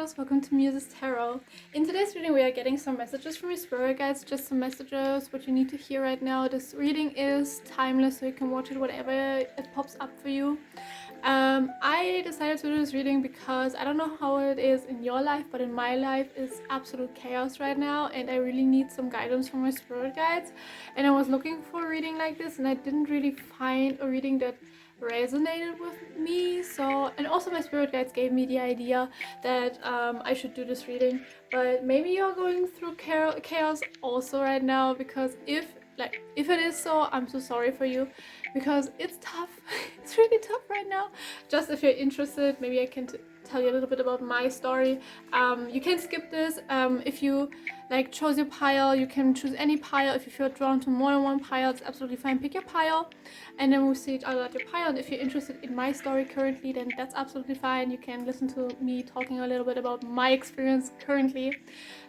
girls, welcome to Muse's Tarot. In today's reading we are getting some messages from your spirit guides, just some messages, what you need to hear right now. This reading is timeless, so you can watch it whenever it pops up for you. I decided to do this reading because I don't know how it is in your life, but in my life it's absolute chaos right now and I really need some guidance from my spirit guides. And I was looking for a reading like this and I didn't really find a reading that resonated with me. So, and also my spirit guides gave me the idea that I should do this reading, but maybe you're going through chaos also right now, because if it is so, I'm so sorry for you, because it's tough. It's really tough right now. Just if you're interested, maybe I can tell you a little bit about my story. You can skip this. If you chose your pile, you can choose any pile. If you feel drawn to more than one pile, it's absolutely fine. Pick your pile and then we'll see each other at your pile. And if you're interested in my story currently, then that's absolutely fine. You can listen to me talking a little bit about my experience currently.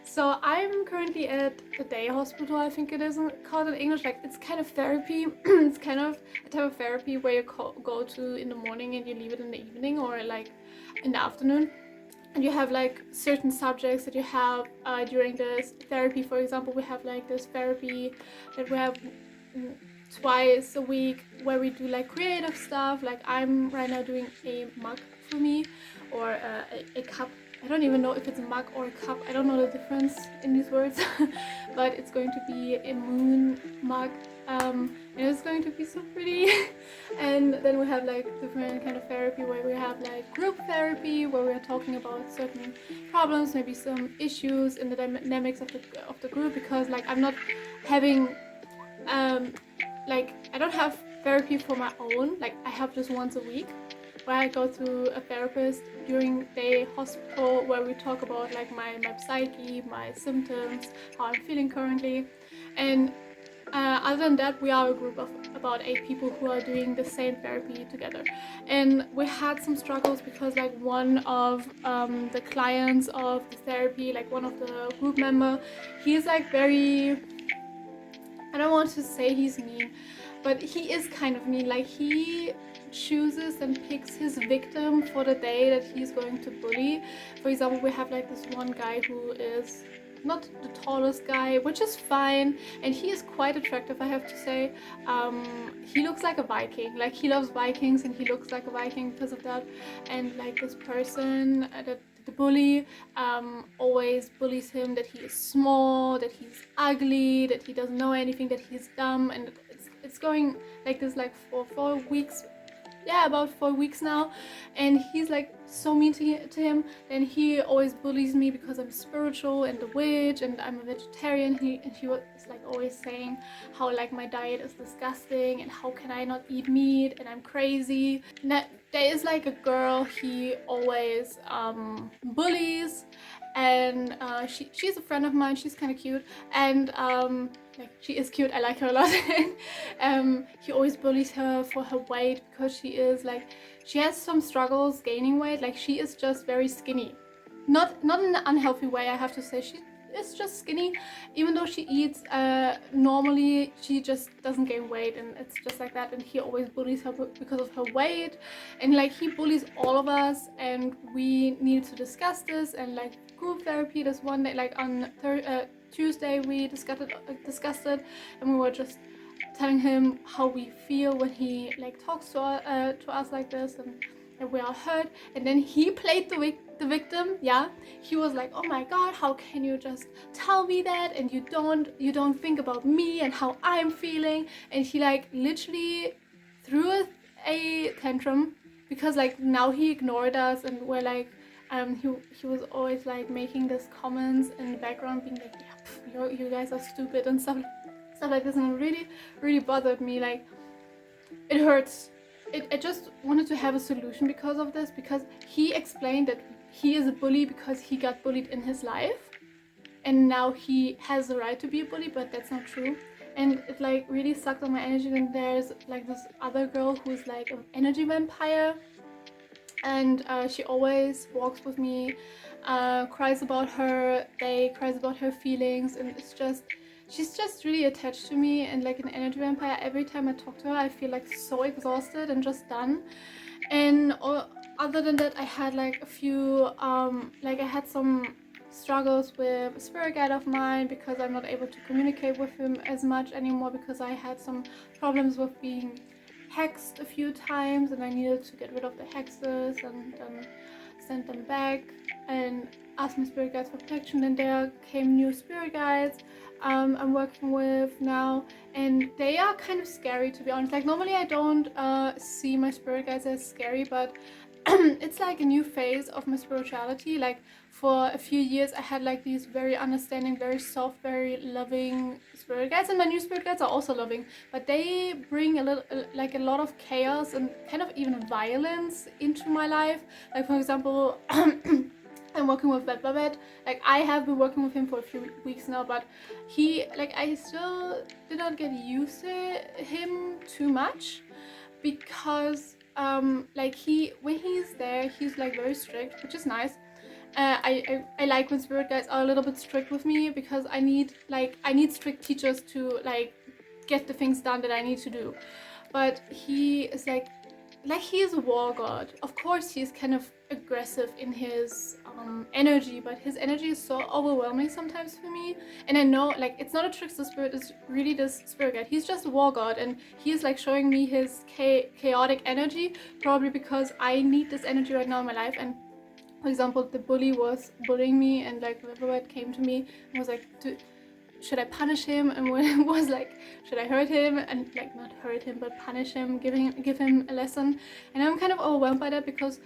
So I'm currently at the day hospital, I think it is called in English. It's kind of therapy. It's kind of a type of therapy where you go to in the morning and you leave it in the evening or in the afternoon. And you have certain subjects that you have during this therapy. For example, we have this therapy that we have twice a week where we do creative stuff. I'm right now doing a mug for me, or a cup. I don't even know if it's a mug or a cup. I don't know the difference in these words. But it's going to be a moon mug, and it's going to be so pretty. And then we have different kind of therapy where we have group therapy where we are talking about certain problems, maybe some issues in the dynamics of the group, because I'm not having I don't have therapy for my own. I have just once a week where I go to a therapist during day hospital where we talk about my psyche, my symptoms, how I'm feeling currently. And other than that, we are a group of about 8 people who are doing the same therapy together. And we had some struggles because one of the clients of the therapy, one of the group member, he's very, I don't want to say he's mean, but he is kind of mean. He chooses and picks his victim for the day that he's going to bully. For example, we have this one guy who is not the tallest guy, which is fine, and he is quite attractive, I have to say. He looks like a Viking, he loves Vikings and he looks like a Viking because of that. And this person, the bully, always bullies him that he is small, that he's ugly, that he doesn't know anything, that he's dumb, and it's going this for 4 weeks. Yeah, about 4 weeks now, and he's so mean to him. Then he always bullies me because I'm spiritual and a witch and I'm a vegetarian. He was always saying how my diet is disgusting and how can I not eat meat and I'm crazy. There is a girl he always bullies, and she's a friend of mine. She's kind of cute, and she is cute. I like her a lot. He always bullies her for her weight because she is she has some struggles gaining weight. She is just very skinny, not in an unhealthy way, I have to say. She is just skinny, even though she eats normally. She just doesn't gain weight, and it's just like that. And he always bullies her because of her weight, and he bullies all of us. And we needed to discuss this, and group therapy this one day, on Tuesday we discussed it, and we were just telling him how we feel when he talks to us like this, and we are hurt. And then he played the victim. Yeah, he was oh my god, how can you just tell me that, and you don't think about me and how I'm feeling. And he literally threw a tantrum because now he ignored us, and we're he was always making these comments in the background, being yeah, you guys are stupid and stuff like this. And it really bothered me. It hurts. I just wanted to have a solution because of this, because he explained that he is a bully because he got bullied in his life and now he has the right to be a bully, but that's not true. And it really sucked on my energy. And there's this other girl who's an energy vampire, and she always walks with me, cries about her day, cries about her feelings, and she's just really attached to me. And an energy vampire, every time I talk to her I feel so exhausted and just done. And other than that, I had like a few, like I had some struggles with a spirit guide of mine because I'm not able to communicate with him as much anymore because I had some problems with being hexed a few times and I needed to get rid of the hexes and then send them back and ask my spirit guides for protection. Then there came new spirit guides I'm working with now, and they are kind of scary, to be honest. Like normally I don't see my spirit guides as scary, but it's like a new phase of my spirituality. Like for a few years I had like these very understanding, very soft, very loving spirit guides, and my new spirit guides are also loving, but they bring a little like a lot of chaos and kind of even violence into my life. Like for example, I'm working with Babette. Like I have been working with him for a few weeks now, but he, like, I still did not get used to him too much because like when he's there, he's like very strict, which is nice. I like when spirit guides are a little bit strict with me because I need strict teachers to like get the things done that I need to do. But he is like he is a war god. Of course he's kind of aggressive in his energy, but his energy is so overwhelming sometimes for me. And I know like it's not a trickster spirit, it's really this spirit guide. He's just a war god, and he's like showing me his chaotic energy, probably because I need this energy right now in my life. And for example, the bully was bullying me, and like Riverwood came to me and was like, should I punish him? And when it was like, should I hurt him? And like not hurt him, but punish him, give him a lesson. And I'm kind of overwhelmed by that because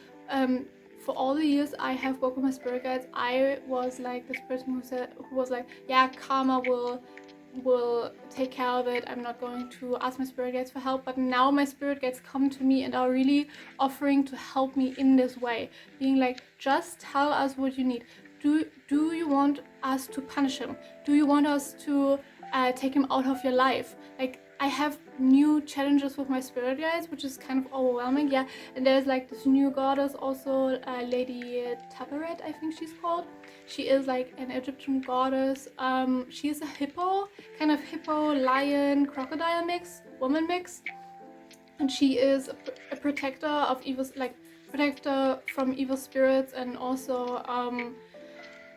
for all the years I have worked with my spirit guides, I was like this person who was like, yeah, karma will take care of it. I'm not going to ask my spirit guides for help. But now my spirit guides come to me and are really offering to help me in this way, being like, just tell us what you need. Do you want us to punish him? Do you want us to take him out of your life? Like I have new challenges with my spirit guides, which is kind of overwhelming. Yeah, and there's like this new goddess also, Lady Taberet, I think she's called. She is like an Egyptian goddess. She is a hippo, kind of hippo, lion, crocodile mix, woman mix, and she is a protector of evil, like protector from evil spirits, and also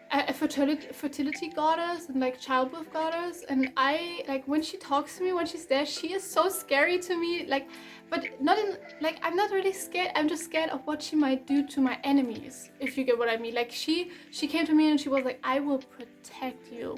a fertility goddess and like childbirth goddess. And I like when she talks to me, when she's there, she is so scary to me, like, but not in like, I'm not really scared, I'm just scared of what she might do to my enemies, if you get what I mean. Like she came to me and she was like, I will protect you,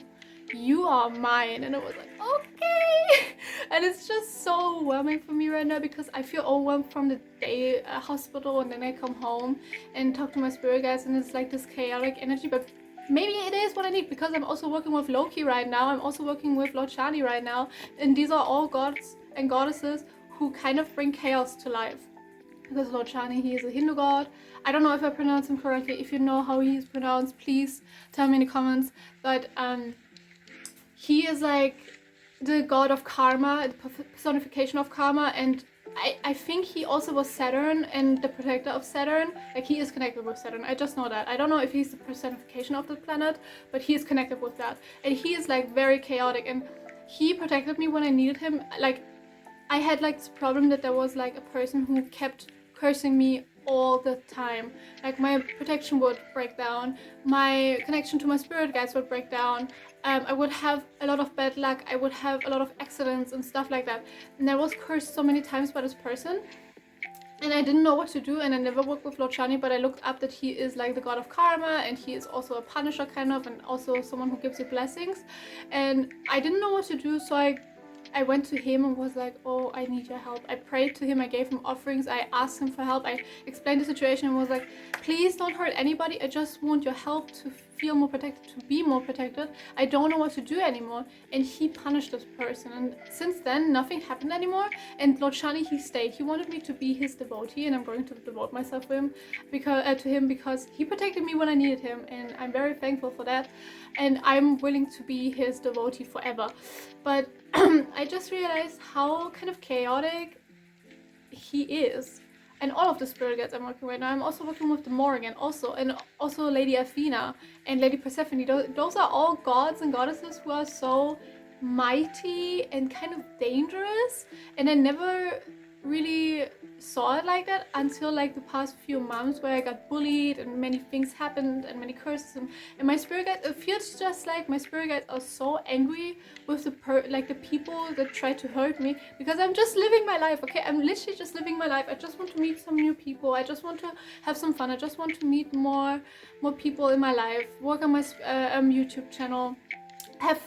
you are mine. And I was like, okay. And it's just so overwhelming for me right now because I feel overwhelmed from the day hospital, and then I come home and talk to my spirit guides, and it's like this chaotic energy. But maybe it is what I need, because I'm also working with Loki right now, I'm also working with Lord Shani right now, and these are all gods and goddesses who kind of bring chaos to life. Because Lord Shani, he is a Hindu god. I don't know if I pronounce him correctly. If you know how he is pronounced, please tell me in the comments. But he is like the god of karma, the personification of karma, and I think he also was Saturn and the protector of Saturn. Like he is connected with Saturn. I just know that. I don't know if he's the personification of the planet, but he is connected with that. And he is like very chaotic, and he protected me when I needed him. Like I had like this problem that there was like a person who kept cursing me all the time. Like my protection would break down, my connection to my spirit guides would break down. I would have a lot of bad luck, I would have a lot of accidents and stuff like that. And I was cursed so many times by this person, and I didn't know what to do. And I never worked with Lord Shani, but I looked up that he is like the god of karma, and he is also a punisher kind of, and also someone who gives you blessings. And I didn't know what to do, so I went to him and was like, oh, I need your help. I prayed to him, I gave him offerings, I asked him for help, I explained the situation and was like, please don't hurt anybody, I just want your help to feel more protected, to be more protected. I don't know what to do anymore. And he punished this person, and since then nothing happened anymore. And Lord Shani, he stayed. He wanted me to be his devotee, and I'm going to devote myself to him because he protected me when I needed him, and I'm very thankful for that. And I'm willing to be his devotee forever. But I just realized how kind of chaotic he is. And all of the spirit guides I'm working right now, I'm also working with the Morrigan and also Lady Athena and Lady Persephone. Those are all gods and goddesses who are so mighty and kind of dangerous, and I never really saw it like that until like the past few months, where I got bullied and many things happened and many curses, and my spirit guides, it feels just like my spirit guides are so angry with the people that try to hurt me, because I'm just living my life. Okay, I'm literally just living my life. I just want to meet some new people. I just want to have some fun. I just want to meet more people in my life, work on my YouTube channel, have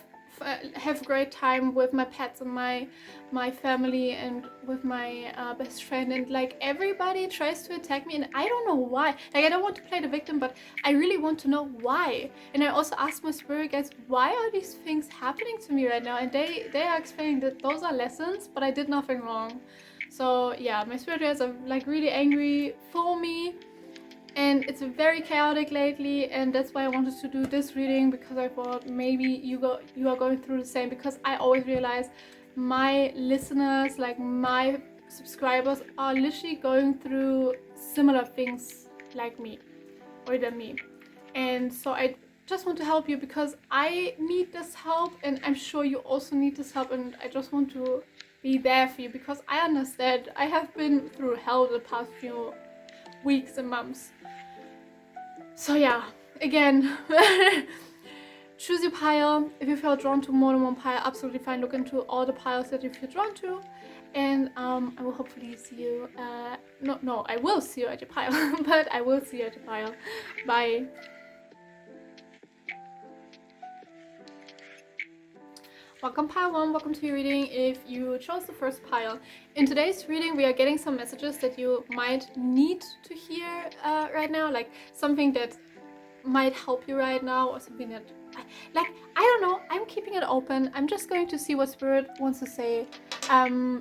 great time with my pets and my family and with my best friend, and like everybody tries to attack me and I don't know why. Like, I don't want to play the victim, but I really want to know why. And I also asked my spirit guides, why are these things happening to me right now? And they are explaining that those are lessons, but I did nothing wrong. So yeah, my spirit guides are like really angry for me, and it's very chaotic lately, and that's why I wanted to do this reading, because I thought maybe you are going through the same, because I always realize my listeners, like my subscribers, are literally going through similar things like me or than me. And so I just want to help you, because I need this help, and I'm sure you also need this help, and I just want to be there for you, because I understand. I have been through hell the past few weeks and months. So yeah, again, choose your pile. If you feel drawn to more than one pile, absolutely fine. Look into all the piles that you feel drawn to, and I will hopefully see you. No, I will see you at your pile, but I will see you at your pile. Bye. Welcome pile 1, welcome to your reading if you chose the first pile. In today's reading we are getting some messages that you might need to hear right now, like something that might help you right now, or something that, I don't know, I'm keeping it open. I'm just going to see what Spirit wants to say,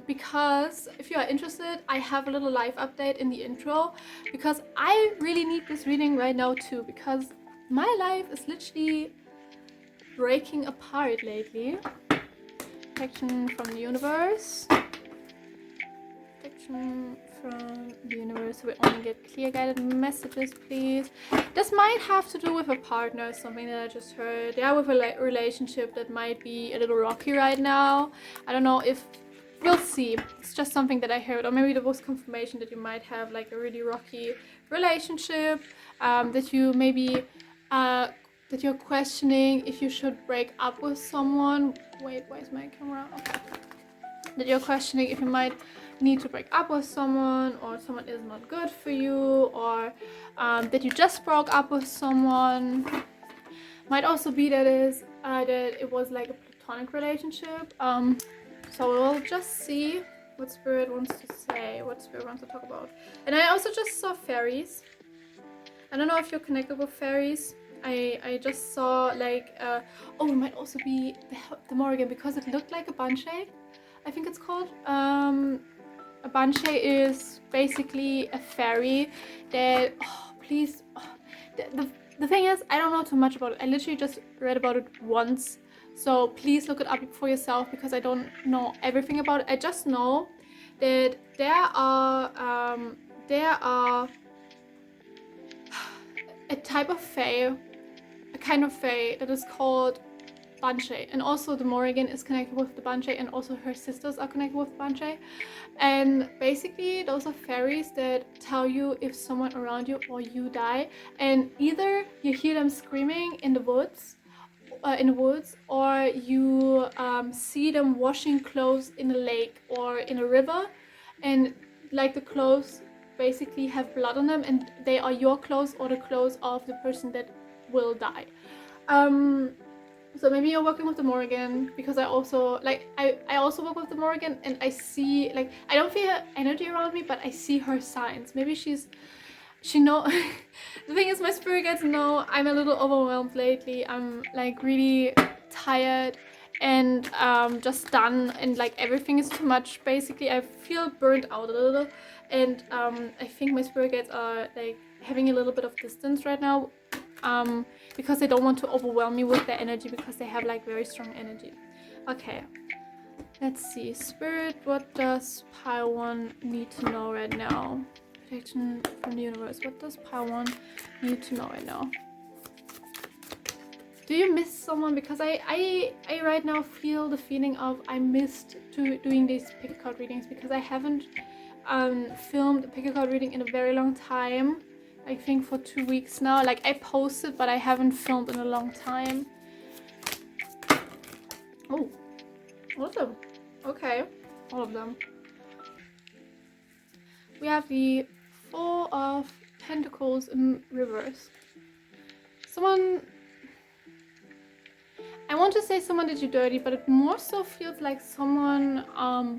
because if you are interested, I have a little live update in the intro, because I really need this reading right now too, because my life is literally breaking apart lately. Protection from the universe. Protection from the universe. We only get clear guided messages, please. This might have to do with a partner, something that I just heard. Yeah, with a relationship that might be a little rocky right now. I don't know if... We'll see. It's just something that I heard. Or maybe there was confirmation that you might have like a really rocky relationship. That you maybe... that you're questioning if you should break up with someone. Wait, why is my camera? Okay. That you're questioning if you might need to break up with someone, or someone is not good for you, or that you just broke up with someone. Might also be that it was like a platonic relationship. So we'll just see what Spirit wants to say, what Spirit wants to talk about. And I also just saw fairies. I don't know if you're connected with fairies. I just saw like oh, it might also be the Morrigan, because it looked like a banshee, I think it's called. A banshee is basically a fairy that, oh, please, the thing is, I don't know too much about it. I literally just read about it once, so please look it up for yourself, because I don't know everything about it. I just know that there are a type of fae, a kind of fae that is called banshee, and also the Morrigan is connected with the banshee, and also her sisters are connected with banshee. And basically those are fairies that tell you if someone around you or you die, and either you hear them screaming in the woods, or you see them washing clothes in a lake or in a river, and like the clothes basically have blood on them, and they are your clothes or the clothes of the person that will die. So maybe you're working with the Morrigan, because I also work with the Morrigan, and I see, like, I don't feel her energy around me, but I see her signs. Maybe she know. The thing is, my spirit guides know I'm a little overwhelmed lately. I'm like really tired and just done, and like everything is too much. Basically, I feel burnt out a little, and I think my spirit guides are like having a little bit of distance right now, because they don't want to overwhelm me with their energy, because they have like very strong energy. Okay, let's see. Spirit, what does pile 1 need to know right now? Protection from the universe. What does pile 1 need to know right now? Do you miss someone? Because I right now feel the feeling of I missed doing these pick a card readings, because I haven't filmed a pick a card reading in a very long time. I think for 2 weeks now. Like, I posted, but I haven't filmed in a long time. Oh, all of them. Okay, all of them. We have the Four of Pentacles in reverse. Someone, I want to say someone did you dirty, but it more so feels like someone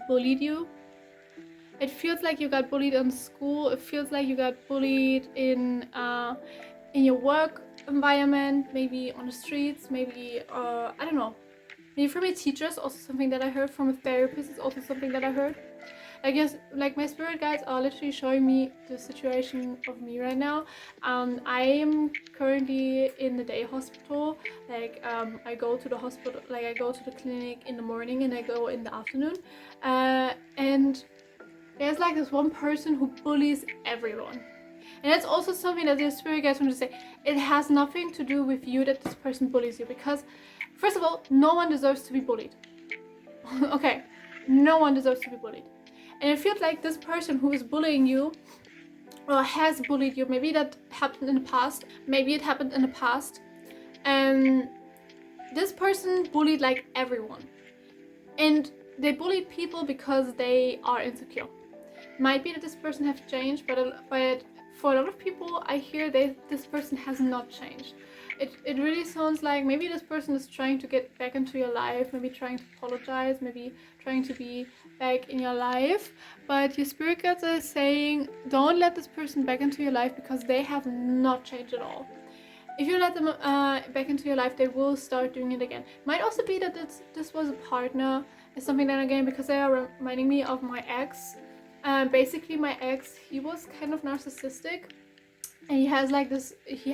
bullied you. It feels like you got bullied in school. It feels like you got bullied in your work environment, maybe on the streets, maybe I don't know. Maybe from your teachers, also something that I heard. From a therapist is also something that I heard. I guess, like, my spirit guides are literally showing me the situation of me right now. I am currently in the day hospital. Like, I go to the hospital, like, I go to the clinic in the morning and I go in the afternoon. And there's like this one person who bullies everyone. And that's also something that the spirit guides want to say. It has nothing to do with you that this person bullies you, because, first of all, no one deserves to be bullied. Okay, no one deserves to be bullied. And it feels like this person who is bullying you, or has bullied you, maybe that happened in the past, maybe it happened in the past, and this person bullied like everyone. And they bullied people because they are insecure. Might be that this person has changed, but for a lot of people, I hear this person has not changed. It really sounds like maybe this person is trying to get back into your life, maybe trying to apologize, maybe trying to be back in your life. But your spirit guides are saying, don't let this person back into your life, because they have not changed at all. If you let them back into your life, they will start doing it again. Might also be that this was a partner, or something then again, because they are reminding me of my ex. Basically, my ex, he was kind of narcissistic, and he has like this, he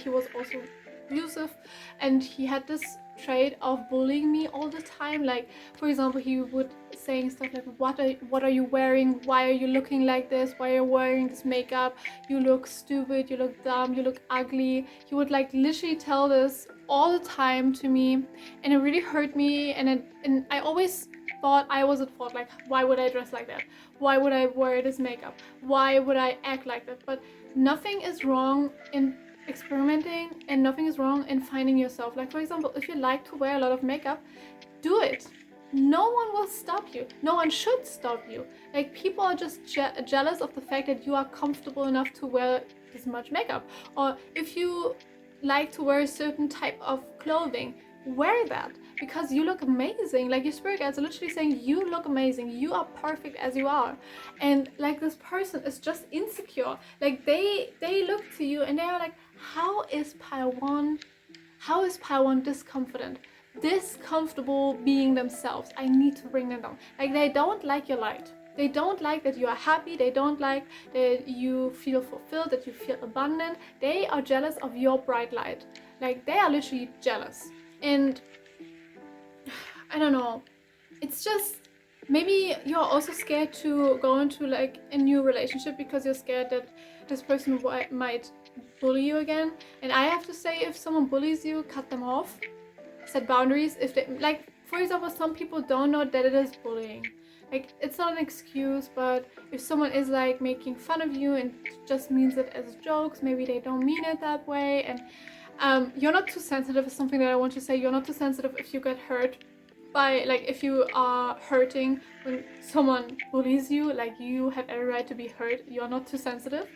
was also abusive, and he had this trait of bullying me all the time. Like, for example, he would saying stuff like, what are you wearing, why are you looking like this, why are you wearing this makeup, you look stupid, you look dumb, you look ugly. He would like literally tell this all the time to me, and it really hurt me. And I always thought I was at fault. Like, why would I dress like that, why would I wear this makeup, why would I act like that? But nothing is wrong in experimenting, and nothing is wrong in finding yourself. Like, for example, if you like to wear a lot of makeup, do it. No one will stop you. No one should stop you. Like, people are just jealous of the fact that you are comfortable enough to wear this much makeup. Or if you like to wear a certain type of clothing, wear that, because you look amazing. Like, your spirit guides are literally saying you look amazing, you are perfect as you are. And like, this person is just insecure. Like, they look to you and they are like, how is Paiwan this confident, this comfortable being themselves? I need to bring them down. Like, they don't like your light. They don't like that you are happy. They don't like that you feel fulfilled, that you feel abundant. They are jealous of your bright light. Like, they are literally jealous. And I don't know, it's just, maybe you're also scared to go into like a new relationship because you're scared that this person might bully you again. And I have to say, if someone bullies you, cut them off. Set boundaries. If they, like, for example, some people don't know that it is bullying. Like, it's not an excuse, but if someone is like making fun of you and just means it as jokes, maybe they don't mean it that way. And you're not too sensitive is something that I want to say. You're not too sensitive if you get hurt by, like, if you are hurting when someone bullies you. Like, you have every right to be hurt. You're not too sensitive.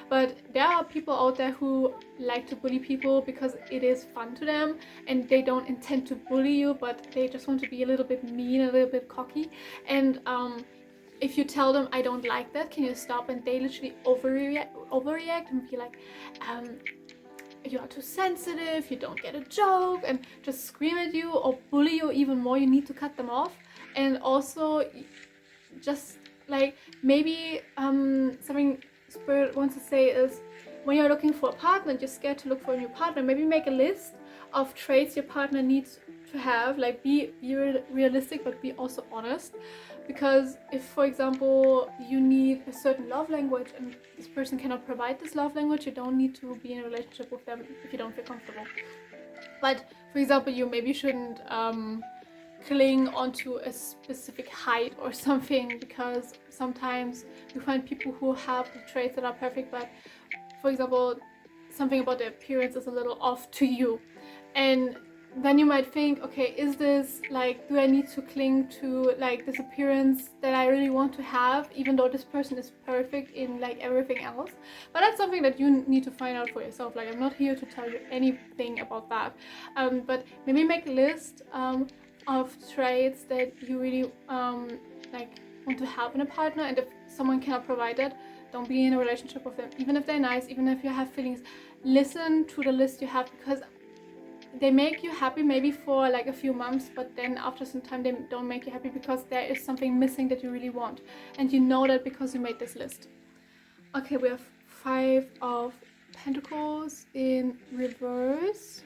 But there are people out there who like to bully people because it is fun to them, and they don't intend to bully you, but they just want to be a little bit mean, a little bit cocky. And if you tell them, I don't like that, can you stop? And they literally overreact and be like, you are too sensitive, you don't get a joke, and just scream at you or bully you even more. You need to cut them off. And also, just like, maybe something Spirit wants to say is, when you're looking for a partner and you're scared to look for a new partner, maybe make a list of traits your partner needs to have. Like, be realistic, but be also honest. Because if, for example, you need a certain love language and this person cannot provide this love language, you don't need to be in a relationship with them if you don't feel comfortable. But For example, you maybe shouldn't cling onto a specific height or something, because sometimes you find people who have the traits that are perfect, but for example, something about the appearance is a little off to you. And then you might think, okay, is this like, do I need to cling to like this appearance that I really want to have, even though this person is perfect in like everything else? But that's something that you need to find out for yourself. Like, I'm not here to tell you anything about that. But maybe make a list of traits that you really like want to have in a partner, and if someone cannot provide it, don't be in a relationship with them. Even if they're nice, even if you have feelings, listen to the list you have, because they make you happy maybe for like a few months, but then after some time they don't make you happy, because there is something missing that you really want, and you know that because you made this list. Okay, we have 5 of Pentacles in reverse.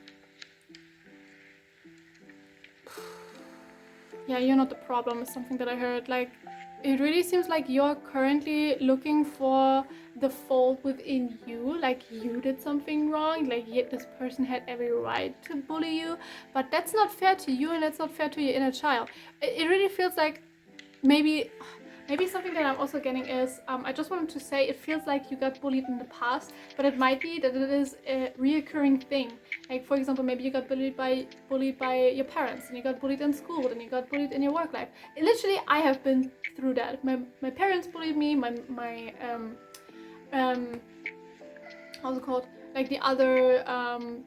Yeah, you're not the problem is something that I heard. Like, it really seems like you're currently looking for the fault within you, like you did something wrong, like this person had every right to bully you, but that's not fair to you, and that's not fair to your inner child. It really feels like maybe something that I'm also getting is, I just wanted to say, it feels like you got bullied in the past, but it might be that it is a reoccurring thing. Like, for example, maybe you got bullied by your parents, and you got bullied in school, and you got bullied in your work life. And literally, I have been through that. My parents bullied me, my how's it called? Like, the other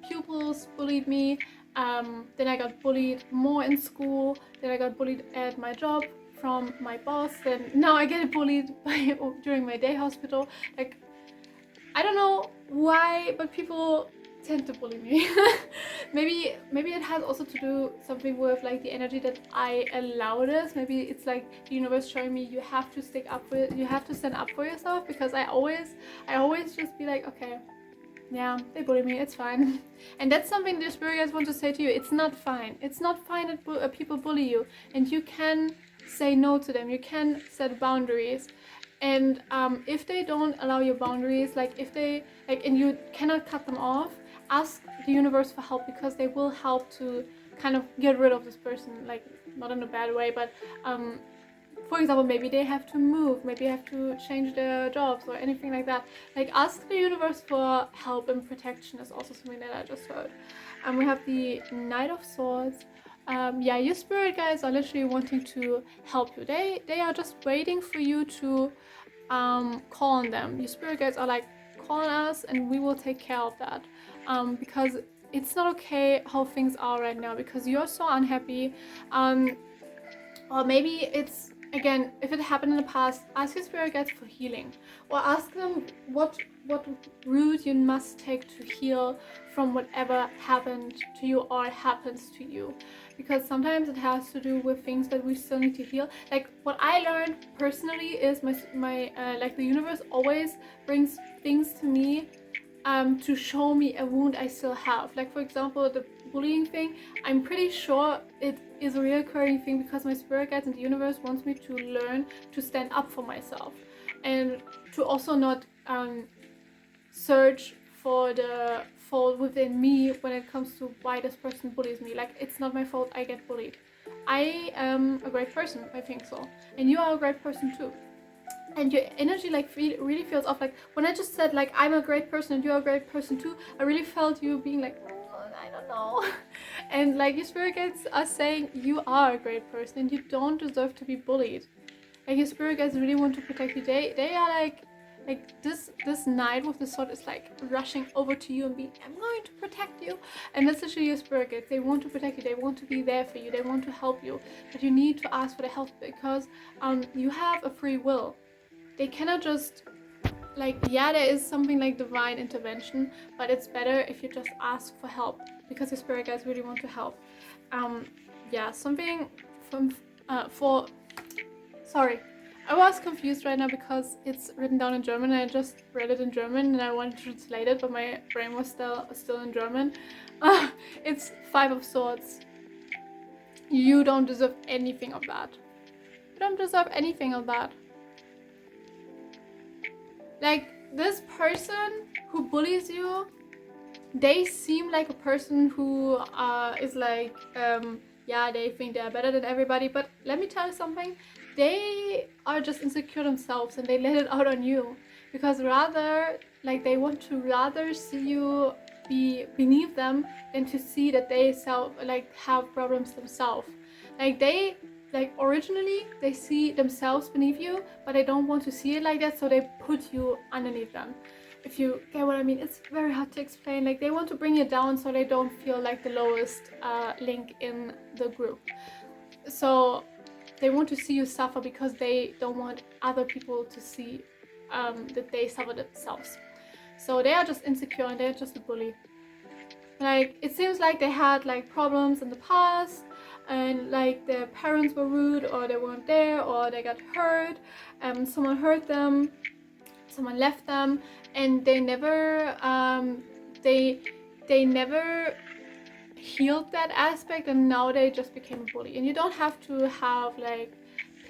pupils bullied me. Then I got bullied more in school. Then I got bullied at my job from my boss, and now I get bullied during my day hospital. Like, I don't know why, but people tend to bully me. maybe it has also to do something with like the energy that I allow this. Maybe it's like the universe showing me you have to stick up for it, you have to stand up for yourself, because I always just be like, okay, yeah, they bully me, it's fine. And that's something the spirit guides want to say to you. It's not fine. It's not fine that people bully you, and you can say no to them. You can set boundaries, and if they don't allow your boundaries, like if they like, and you cannot cut them off, ask the universe for help, because they will help to kind of get rid of this person. Like, not in a bad way, but for example, maybe they have to move, maybe they have to change their jobs or anything like that. Like, ask the universe for help and protection is also something that I just heard. And we have the Knight of Swords. Yeah, your spirit guides are literally wanting to help you. They are just waiting for you to call on them. Your spirit guides are like, call on us and we will take care of that. Because it's not okay how things are right now, because you're so unhappy. Or maybe it's, again, if it happened in the past, ask your spirit guides for healing, or ask them what route you must take to heal from whatever happened to you or happens to you, because sometimes it has to do with things that we still need to heal. Like, what I learned personally is my like, the universe always brings things to me to show me a wound I still have. Like, for example, the bullying thing, I'm pretty sure it is a reoccurring thing, because my spirit guides and the universe wants me to learn to stand up for myself, and to also not search for the fault within me when it comes to why this person bullies me. Like, it's not my fault I get bullied. I am a great person, I think so, and you are a great person too. And your energy like really feels off. Like, when I just said like, I'm a great person and you're a great person too, I really felt you being like, oh, I don't know. And like, your spirit guides are saying you are a great person and you don't deserve to be bullied. Like, your spirit guides really want to protect you. They are like this knight with the sword is like rushing over to you and being, I'm going to protect you. And that's actually your spirit guides. They want to protect you, they want to be there for you, they want to help you, but you need to ask for the help, because you have a free will. They cannot just, like, yeah, there is something like divine intervention, but it's better if you just ask for help, because the spirit guides really want to help. Yeah, something from sorry, I was confused right now because it's written down in German and I just read it in German and I wanted to translate it, but my brain was still in German. It's 5 of Swords. You don't deserve anything of that. You don't deserve anything of that. Like, this person who bullies you, they seem like a person who is like, yeah, they think they're better than everybody, but let me tell you something, they are just insecure themselves and they let it out on you, because rather, like, they want to rather see you be beneath them than to see that they have problems themselves. Like originally they see themselves beneath you, but they don't want to see it like that, so they put you underneath them. If you get what I mean, it's very hard to explain. Like, they want to bring you down so they don't feel like the lowest link in the group. So they want to see you suffer because they don't want other people to see that they suffer themselves. So they are just insecure and they're just a bully. Like, it seems like they had like problems in the past, and like their parents were rude, or they weren't there, or they got hurt, someone hurt them, someone left them, and they never they never healed that aspect, and now they just became a bully. And you don't have to have like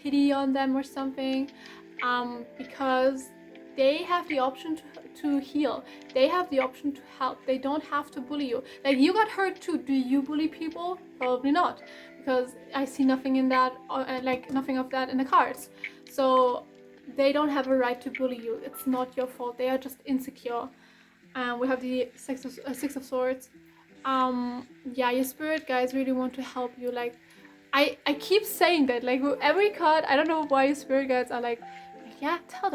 pity on them or something, because they have the option to heal. They have the option to help. They don't have to bully you. Like, you got hurt too. Do you bully people? Probably not, because I see nothing in that, like nothing of that in the cards. So they don't have a right to bully you. It's not your fault. They are just insecure. We have the Six of Swords. Yeah, your spirit guides really want to help you. Like, I keep saying that, like, with every card. I don't know why your spirit guides are like, yeah, tell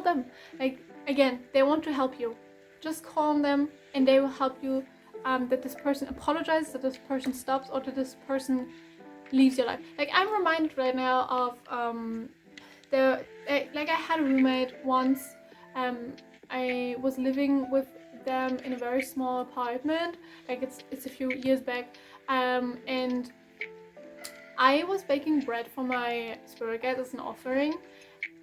them. Like, again, they want to help you. Just calm them and they will help you, that this person apologizes, that this person stops, or that this person leaves your life. Like, I'm reminded right now of like, I had a roommate once. I was living with them in a very small apartment. Like, it's a few years back, and I was baking bread for my spirit guides as an offering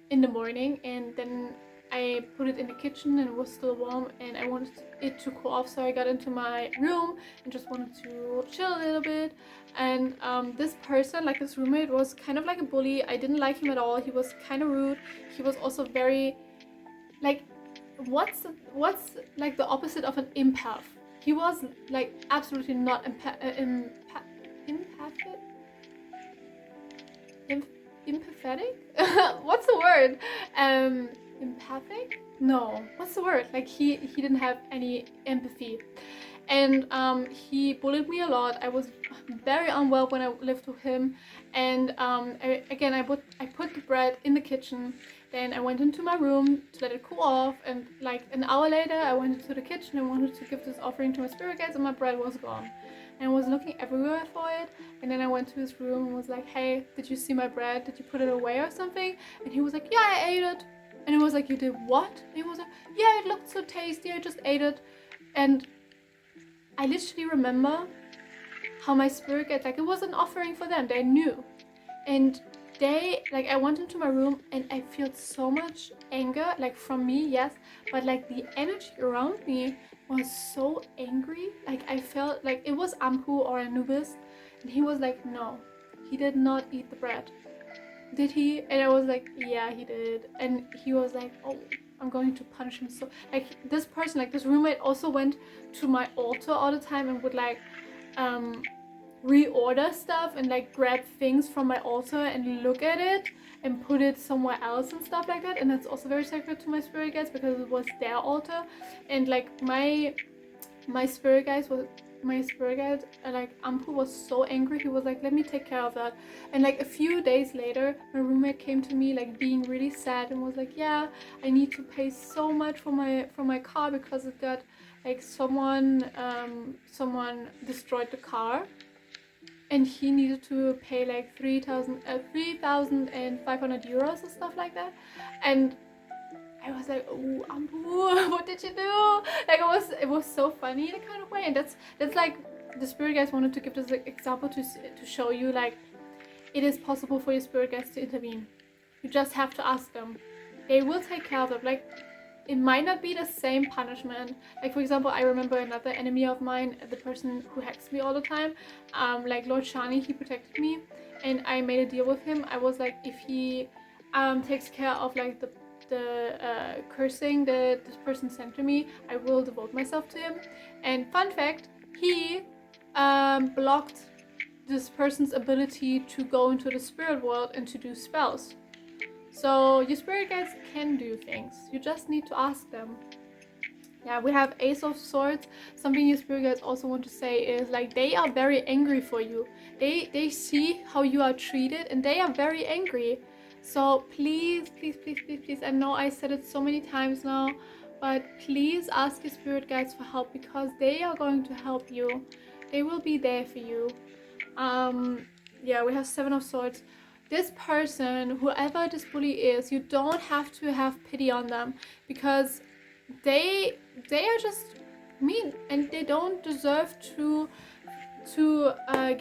in the morning, and then I put it in the kitchen and it was still warm, and I wanted it to cool off, so I got into my room and just wanted to chill a little bit. And this person, like this roommate, was kind of like a bully. I didn't like him at all. He was kind of rude. He was also very, like, what's like the opposite of an empath? He was like absolutely not empathic. Empathetic? What's the word? Empathic? No. What's the word? Like, he didn't have any empathy. And he bullied me a lot. I was very unwell when I lived with him. And I put the bread in the kitchen. Then I went into my room to let it cool off. And like an hour later, I went into the kitchen and wanted to give this offering to my spirit guides, and my bread was gone. And I was looking everywhere for it. And then I went to his room and was like, hey, did you see my bread? Did you put it away or something? And he was like, yeah, I ate it. And it was like, you did what? And he was like, yeah, it looked so tasty, I just ate it. And I literally remember how my spirit guides, like, it was an offering for them. They knew. And they, like, I went into my room and I felt so much anger, like, from me, yes, but like the energy around me was so angry. Like, I felt like it was Ampu or Anubis, and he was like, no, he did not eat the bread. Did he? And I was like, yeah, he did. And he was like, oh, I'm going to punish him. So, like, this person, like this roommate, also went to my altar all the time and would like reorder stuff and like grab things from my altar and look at it and put it somewhere else and stuff like that. And that's also very sacred to my spirit guides, because it was their altar. And like my spirit guides was like, Ampu was so angry. He was like, let me take care of that. And like a few days later, my roommate came to me like being really sad and was like, yeah, I need to pay so much for my car because it got like someone destroyed the car, and he needed to pay like 3,500 euros or stuff like that. And I was like, oh, Ampu, what did you do? Like, it was so funny in a kind of way. And that's like, the spirit guides wanted to give this example to show you, like, it is possible for your spirit guides to intervene. You just have to ask them. They will take care of it. Like, it might not be the same punishment. Like, for example, I remember another enemy of mine, the person who hacks me all the time, like Lord Shani, he protected me, and I made a deal with him. I was like, if he takes care of like the the cursing that this person sent to me, I will devote myself to him. And fun fact, he blocked this person's ability to go into the spirit world and to do spells. So your spirit guides can do things. You just need to ask them. Yeah, we have Ace of Swords. Something your spirit guides also want to say is like they are very angry for you. They see how you are treated and they are very angry. So please, please, please, please, please. I know I said it so many times now, but please ask your spirit guides for help because they are going to help you. They will be there for you. Yeah, we have Seven of Swords. This person, whoever this bully is, you don't have to have pity on them because they are just mean and they don't deserve to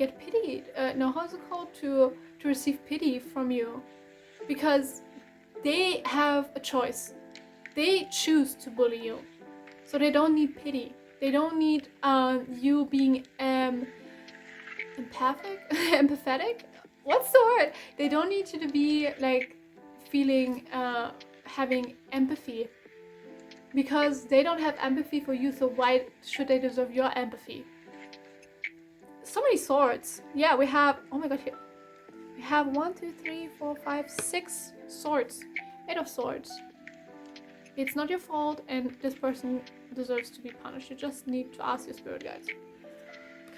get pitied. No, how's it called? To receive pity from you, because they have a choice. They choose to bully you, so they don't need pity. They don't need you being empathetic. What's the word? They don't need you to be like feeling having empathy, because they don't have empathy for you, so why should they deserve your empathy? So many swords. Yeah, we have, oh my god, here we have 1 2 3 4 5 6 swords. 8 of Swords. It's not your fault and this person deserves to be punished. You just need to ask your spirit guides.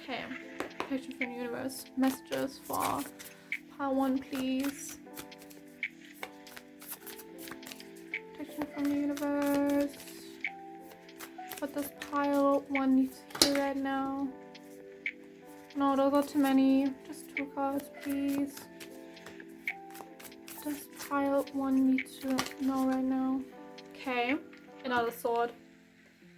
Okay, protection from the universe. Messages for pile 1, please. Protection from the universe. What does pile 1 need to hear right now? No, those are too many. Just 2 cards, please. Does pile 1 need to know right now? Okay, another sword.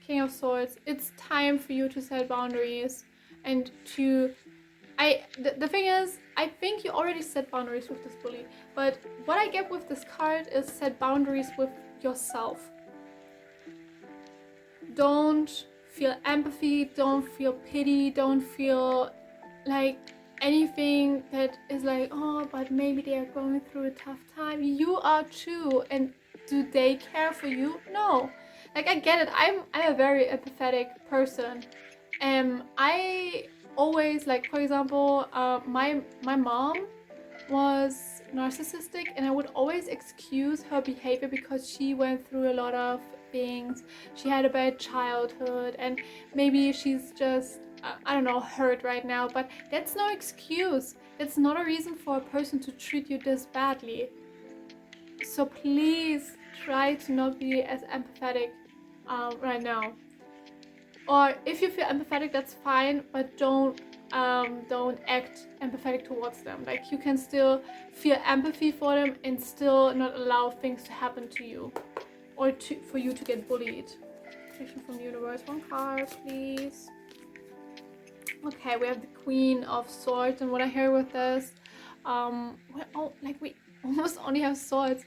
King of Swords. It's time for you to set boundaries and to... The thing is, I think you already set boundaries with this bully, but what I get with this card is set boundaries with yourself. Don't feel empathy, don't feel pity, don't feel like anything that is like, oh, but maybe they are going through a tough time. You are too, and do they care for you? No. Like, I get it. I'm a very empathetic person. I always, like, for example, my mom was narcissistic, and I would always excuse her behavior because she went through a lot of things. She had a bad childhood, and maybe she's just, I don't know, hurt right now, but that's no excuse. That's not a reason for a person to treat you this badly. So please try to not be as empathetic right now. Or if you feel empathetic, that's fine, but don't act empathetic towards them. Like, you can still feel empathy for them and still not allow things to happen to you or for you to get bullied. Protection from the universe. 1 card, please. Okay, we have the Queen of Swords, and what I hear with this, we almost only have swords.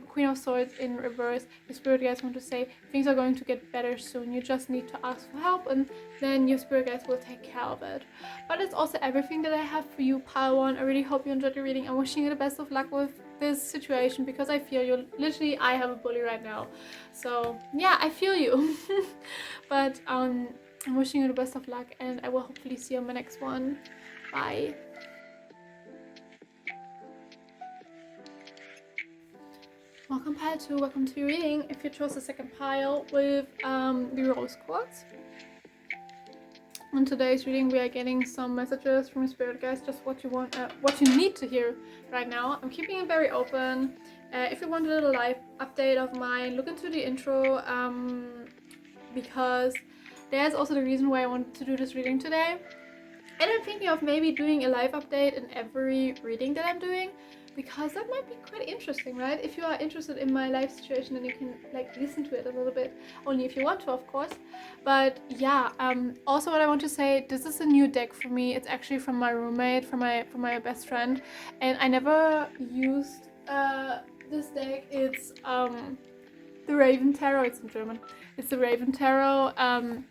Queen of Swords in reverse. The spirit guides want to say things are going to get better soon. You just need to ask for help, and then your spirit guides will take care of it. But it's also everything that I have for you, pile 1. I really hope you enjoyed the reading. I'm wishing you the best of luck with this situation because I feel you. Literally, I have a bully right now, so yeah, I feel you. But I'm wishing you the best of luck, and I will hopefully see you on my next one. Bye. Welcome pile 2, welcome to your reading. If you chose the second pile with the rose quartz. In today's reading we are getting some messages from your spirit guides, just what you want, what you need to hear right now. I'm keeping it very open. If you want a little live update of mine, look into the intro, because there's also the reason why I wanted to do this reading today. And I'm thinking of maybe doing a live update in every reading that I'm doing, because that might be quite interesting, right? If you are interested in my life situation, then you can like listen to it a little bit, only if you want to, of course. But yeah, also what I want to say, this is a new deck for me. It's actually from my roommate, from my best friend, and I never used this deck. It's the Raven Tarot. It's in German. It's the Raven Tarot.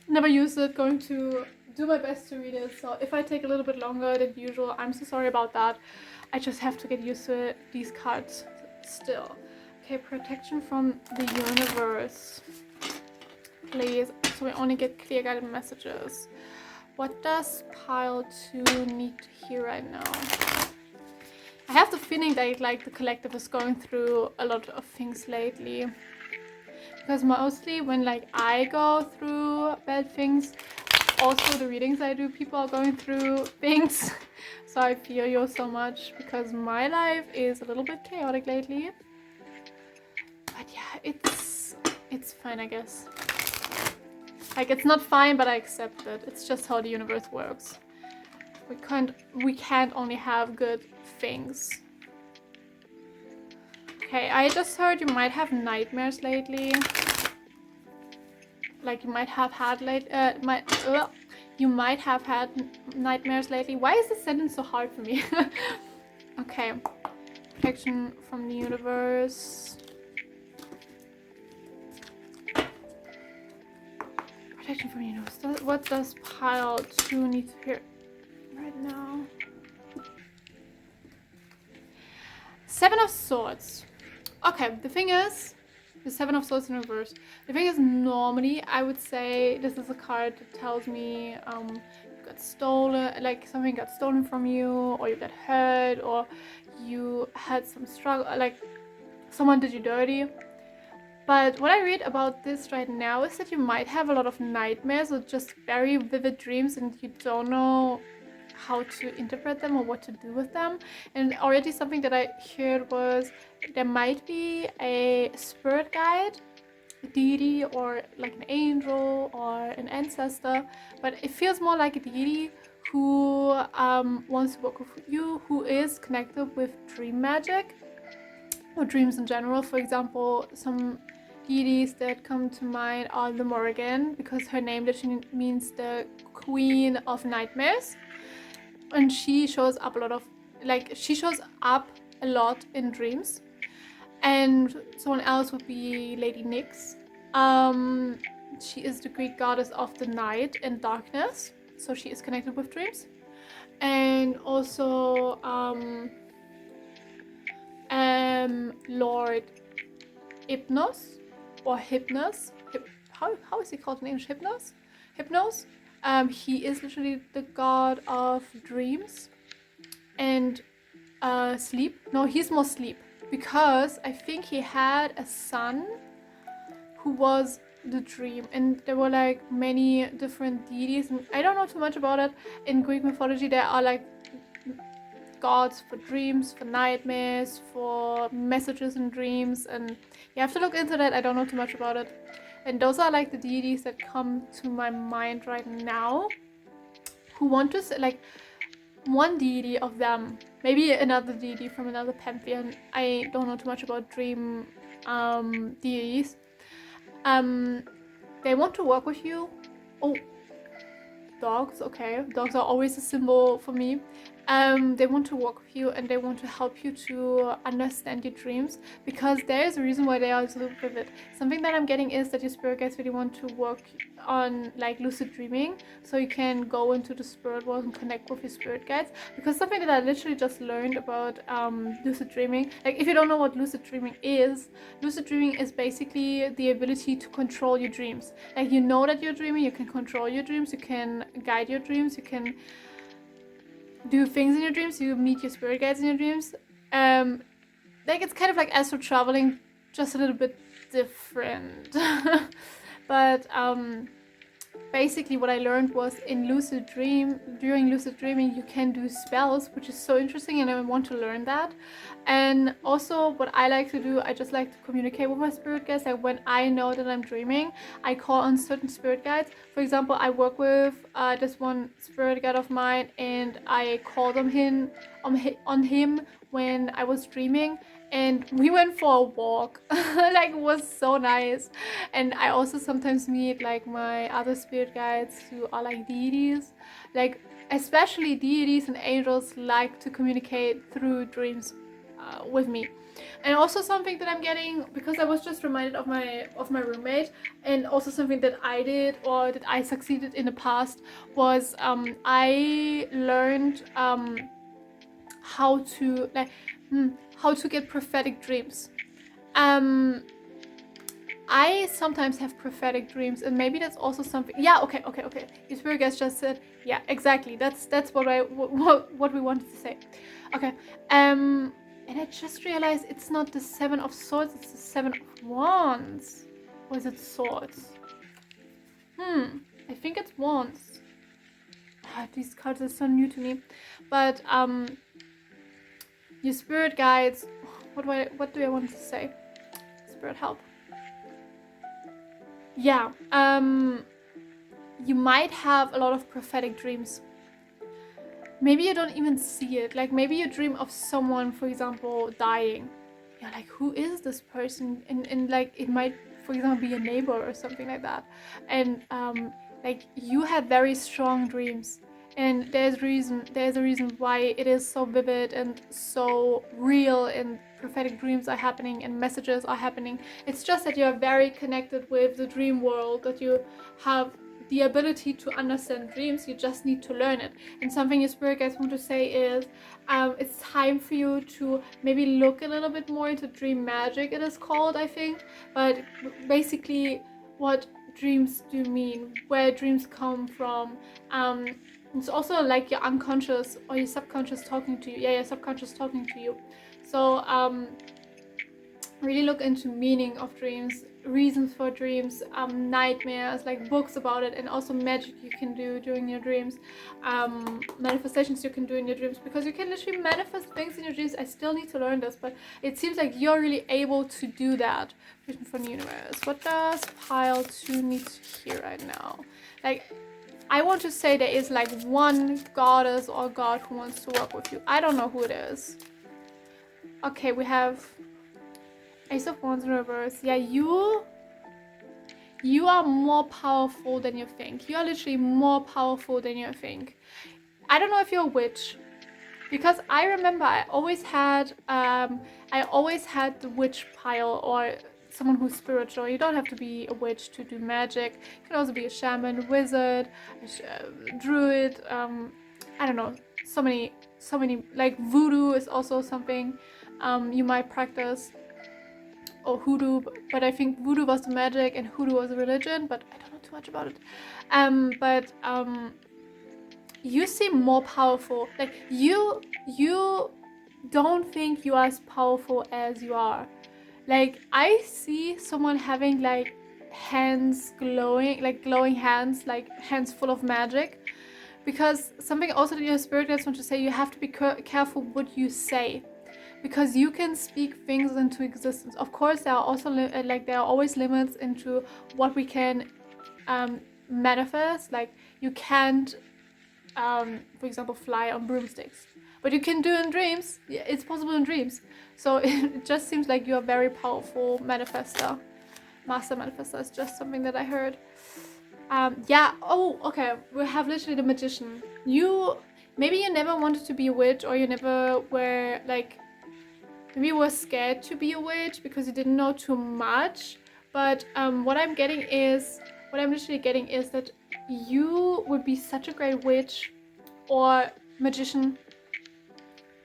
Never used it. Going to do my best to read it, so if I take a little bit longer than usual, I'm so sorry about that. I just have to get used to these cards still. Okay, protection from the universe. Please. So we only get clear guided messages. What does pile 2 need to hear right now? I have the feeling that like the collective is going through a lot of things lately. Because mostly when like I go through bad things, also the readings I do, people are going through things. So I feel you so much because my life is a little bit chaotic lately. But yeah, it's fine, I guess. Like, it's not fine, but I accept it. It's just how the universe works. We can't only have good things. Okay, I just heard you might have nightmares lately. Like you might have had you might have had nightmares lately. Why is this sentence so hard for me? Okay, protection from the universe. Protection from the universe. What does pile 2 need to hear right now? 7 of Swords. Okay, the thing is, the 7 of Swords in reverse. The thing is, normally I would say this is a card that tells me you got stolen, like something got stolen from you, or you got hurt, or you had some struggle, like someone did you dirty. But what I read about this right now is that you might have a lot of nightmares or just very vivid dreams and you don't know how to interpret them or what to do with them. And already something that I heard was there might be a spirit guide, a deity, or like an angel or an ancestor, but it feels more like a deity who wants to work with you, who is connected with dream magic or dreams in general. For example, some deities that come to mind are the Morrigan, because her name literally means the Queen of Nightmares. And she shows up a lot in dreams. And someone else would be Lady Nyx. She is the Greek goddess of the night and darkness, so she is connected with dreams. And also Lord Hypnos or Hypnos. How is he called in English? Hypnos. He is literally the god of dreams and sleep. No, he's more sleep, because I think he had a son who was the dream, and there were like many different deities, and I don't know too much about it. In Greek mythology there are like gods for dreams, for nightmares, for messages in dreams, and you have to look into that. I don't know too much about it. And those are like the deities that come to my mind right now, who want to like one deity of them, maybe another deity from another pantheon. I don't know too much about dream deities. They want to work with you. Oh, dogs. Okay, dogs are always a symbol for me. They want to work with you and they want to help you to understand your dreams, because there is a reason why they are so vivid. Something that I'm getting is that your spirit guides really want to work on like lucid dreaming, so you can go into the spirit world and connect with your spirit guides. Because something that I literally just learned about lucid dreaming, like if you don't know what lucid dreaming is basically the ability to control your dreams. Like, you know that you're dreaming, you can control your dreams, you can guide your dreams, you can do things in your dreams, you meet your spirit guides in your dreams. Like, it's kind of like astral traveling, just a little bit different. But basically what I learned was during lucid dreaming you can do spells, which is so interesting, and I want to learn that. And also what I like to do, I just like to communicate with my spirit guides. Like, when I know that I'm dreaming, I call on certain spirit guides. For example, I work with this one spirit guide of mine, and I called on him when I was dreaming, and we went for a walk. Like, it was so nice. And I also sometimes meet like my other spirit guides who are like deities. Like, especially deities and angels like to communicate through dreams with me. And also something that I'm getting, because I was just reminded of my roommate, and also something that I did or that I succeeded in the past was I learned how to get prophetic dreams. I sometimes have prophetic dreams, and maybe that's also something. Yeah, okay. Your spirit guys just said, yeah, exactly. That's what we wanted to say. Okay. And I just realized it's not the Seven of Swords; it's the Seven of Wands. Or is it Swords? I think it's Wands. These cards are so new to me, but your spirit guides. What do I want to say? Spirit help. Yeah, you might have a lot of prophetic dreams. Maybe you don't even see it. Like maybe you dream of someone, for example, dying. You're like, who is this person? And like it might, for example, be a neighbor or something like that. And like you have very strong dreams. And there's a reason why it is so vivid and so real, and prophetic dreams are happening and messages are happening. It's just that you're very connected with the dream world, that you have the ability to understand dreams. You just need to learn it. And something your spirit guides want to say is it's time for you to maybe look a little bit more into dream magic, it is called, I think. But basically what dreams do mean, where dreams come from. It's also like your unconscious or your subconscious talking to you. Yeah, your subconscious talking to you. So really look into meaning of dreams, reasons for dreams, nightmares, like books about it, and also magic you can do during your dreams, manifestations you can do in your dreams, because you can literally manifest things in your dreams. I still need to learn this, but it seems like you're really able to do that. Vision from the universe. What does pile 2 need to hear right now? Like, I want to say there is like one goddess or god who wants to work with you. I don't know who it is. Okay, we have Ace of Wands in reverse. Yeah, you are more powerful than you think. You are literally more powerful than you think. I don't know if you're a witch, because I remember I always had the witch pile, or someone who's spiritual. You don't have to be a witch to do magic. You can also be a shaman, wizard, druid. I don't know. So many. Like voodoo is also something you might practice. Or hoodoo, but I think voodoo was the magic and hoodoo was a religion, but I don't know too much about it. But you seem more powerful. Like you don't think you are as powerful as you are. Like I see someone having like hands glowing, like glowing hands, like hands full of magic. Because something also that your spirit guides want to say, you have to be careful what you say, because you can speak things into existence. Of course, there are also there are always limits into what we can manifest. Like you can't, for example, fly on broomsticks, but you can do in dreams. Yeah, it's possible in dreams. So it just seems like you're a very powerful manifester. Master manifester is just something that I heard. Yeah. Oh, okay. We have literally the magician. Maybe you never wanted to be a witch, or you never were like. Maybe you were scared to be a witch because you didn't know too much. But what I'm literally getting is that you would be such a great witch or magician,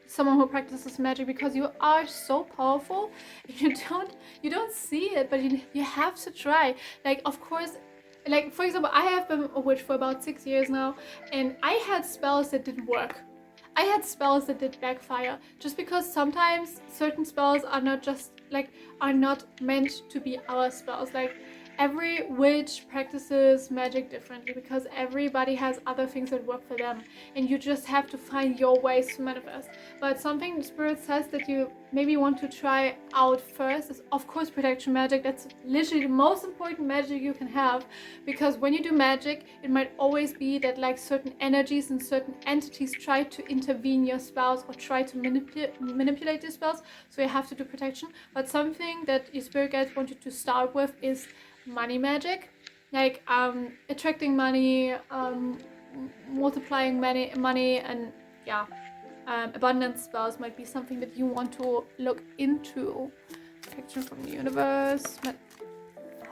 someone who practices magic, because you are so powerful. You don't see it, but you have to try. Like, of course, like for example, I have been a witch for about 6 years now, and I had spells that didn't work. I had spells that did backfire, just because sometimes certain spells are not meant to be our spells. Like every witch practices magic differently, because everybody has other things that work for them, and you just have to find your ways to manifest. But something the spirit says that you maybe want to try out first is, of course, protection magic. That's literally the most important magic you can have, because when you do magic, it might always be that like certain energies and certain entities try to intervene your spells or try to manipulate your spells, so you have to do protection. But something that your spirit guides want you to start with is money magic, like attracting money, multiplying money, and yeah, abundance spells might be something that you want to look into. Protection from the universe.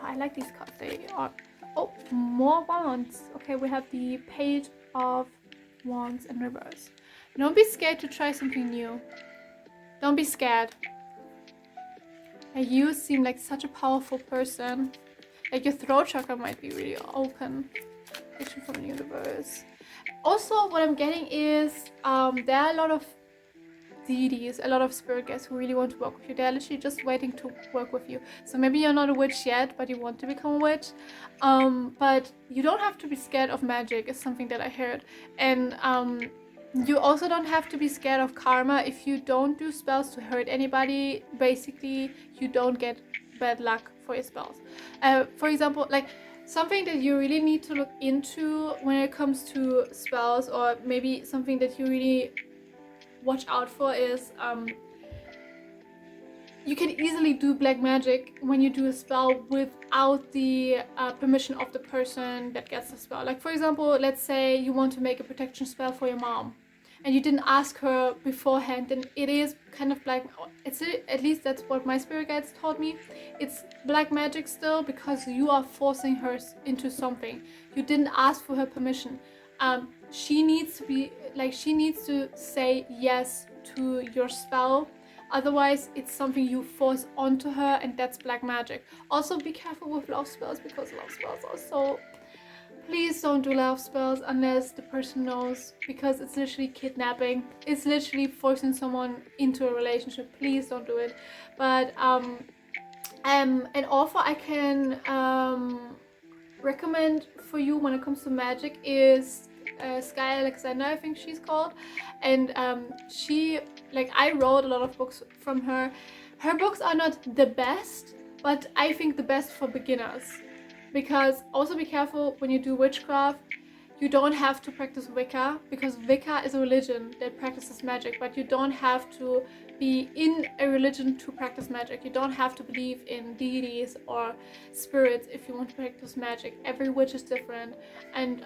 I like these cards. They are more wands. Okay, we have the Page of Wands in reverse. Don't be scared to try something new. Don't be scared. And you seem like such a powerful person. Like your throat chakra might be really open. Protection from the universe. Also, what I'm getting is there are a lot of deities, a lot of spirit guides who really want to work with you. They're literally just waiting to work with you. So maybe you're not a witch yet, but you want to become a witch. But you don't have to be scared of magic, is something that I heard. And you also don't have to be scared of karma. If you don't do spells to hurt anybody, basically you don't get bad luck for your spells. For example, like something that you really need to look into when it comes to spells, or maybe something that you really watch out for, is you can easily do black magic when you do a spell without the permission of the person that gets the spell. Like for example, let's say you want to make a protection spell for your mom and you didn't ask her beforehand, then it is kind of black. It's at least that's what my spirit guides taught me. It's black magic still, because you are forcing her into something. You didn't ask for her permission. She needs to say yes to your spell. Otherwise, it's something you force onto her, and that's black magic. Also, be careful with love spells, because love spells are so... Please don't do love spells unless the person knows, because it's literally kidnapping. It's literally forcing someone into a relationship. Please don't do it. But an author I can recommend for you when it comes to magic is Sky Alexander, I think she's called. And she, like, I wrote a lot of books from her. Her books are not the best, but I think the best for beginners. Because also be careful when you do witchcraft, you don't have to practice Wicca, because Wicca is a religion that practices magic, but you don't have to be in a religion to practice magic. You don't have to believe in deities or spirits if you want to practice magic. Every witch is different. And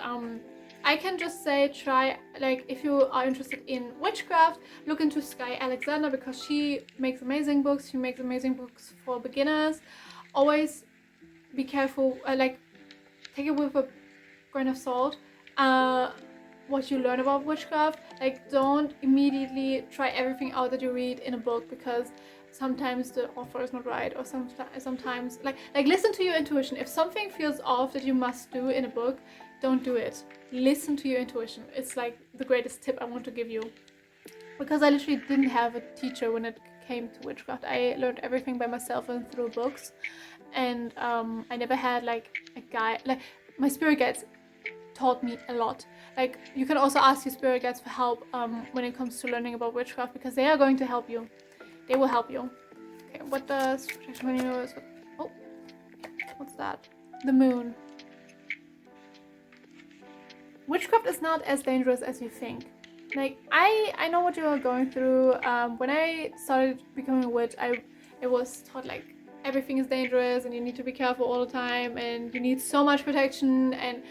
I can just say, try, like, if you are interested in witchcraft, look into Sky Alexander, because she makes amazing books. She makes amazing books for beginners. Always be careful, like, take it with a grain of salt, what you learn about witchcraft. Like, don't immediately try everything out that you read in a book, because sometimes the author is not right, or sometimes like listen to your intuition. If something feels off that you must do in a book, don't do it. Listen to your intuition. It's like the greatest tip I want to give you, because I literally didn't have a teacher when it came to witchcraft. I learned everything by myself and through books. And I never had like a guide. Like, my spirit guides taught me a lot. Like, you can also ask your spirit guides for help when it comes to learning about witchcraft, because they are going to help you. They will help you. Okay, what does protection from the universe? Oh, what's that? The moon. Witchcraft is not as dangerous as you think. Like, I know what you are going through. When I started becoming a witch, it was taught like everything is dangerous and you need to be careful all the time and you need so much protection. And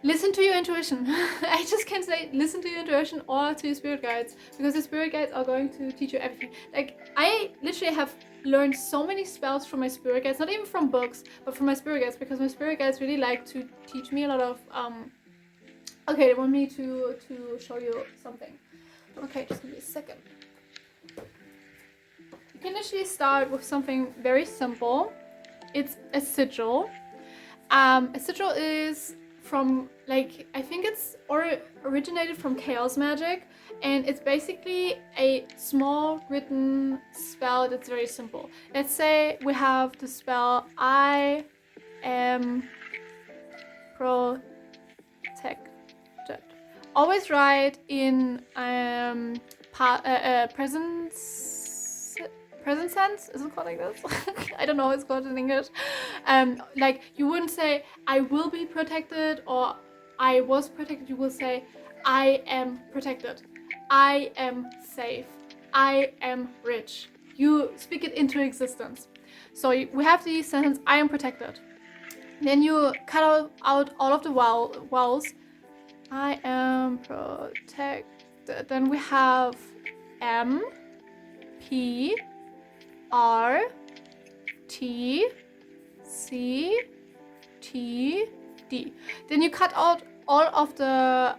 listen to your intuition. I just can't say listen to your intuition or to your spirit guides, because the spirit guides are going to teach you everything. Like, I literally have learned so many spells from my spirit guides, not even from books, but from my spirit guides, because my spirit guides really like to teach me a lot of okay, they want me to show you something. Okay, just give me a second. You can actually start with something very simple. It's a sigil. A sigil is from, like, I think it's originated from chaos magic, and it's basically a small written spell that's very simple. Let's say we have the spell I am protected. Always write in present sense. Is it called like this? I don't know how it's called in English. Like, you wouldn't say I will be protected or I was protected. You will say I am protected. I am safe. I am rich. You speak it into existence. So we have the sentence I am protected. Then you cut out all of the vowels. I am protected. Then we have M, P, R, T, C, T, D. Then you cut out all of the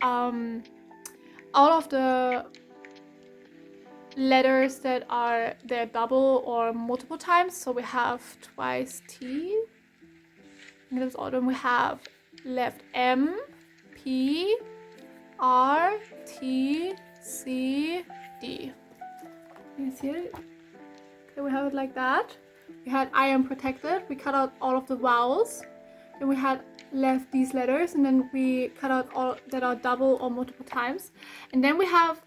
letters that are there double or multiple times. So we have twice T. In this order, we have left M, P, R, T, C, D. You see it? Okay, we have it like that. We had I am protected. We cut out all of the vowels. Then we had left these letters, and then we cut out all that are double or multiple times. And then we have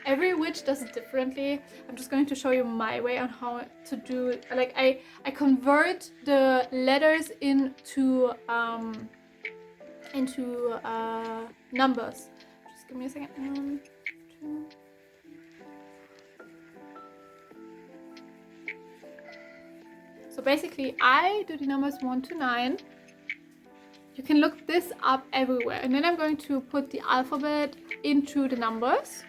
every witch does it differently. I'm just going to show you my way on how to do it. Like I convert the letters into numbers. Just give me a second. 1, 2. So basically, I do the numbers 1 to 9. You can look this up everywhere. And then I'm going to put the alphabet into the numbers.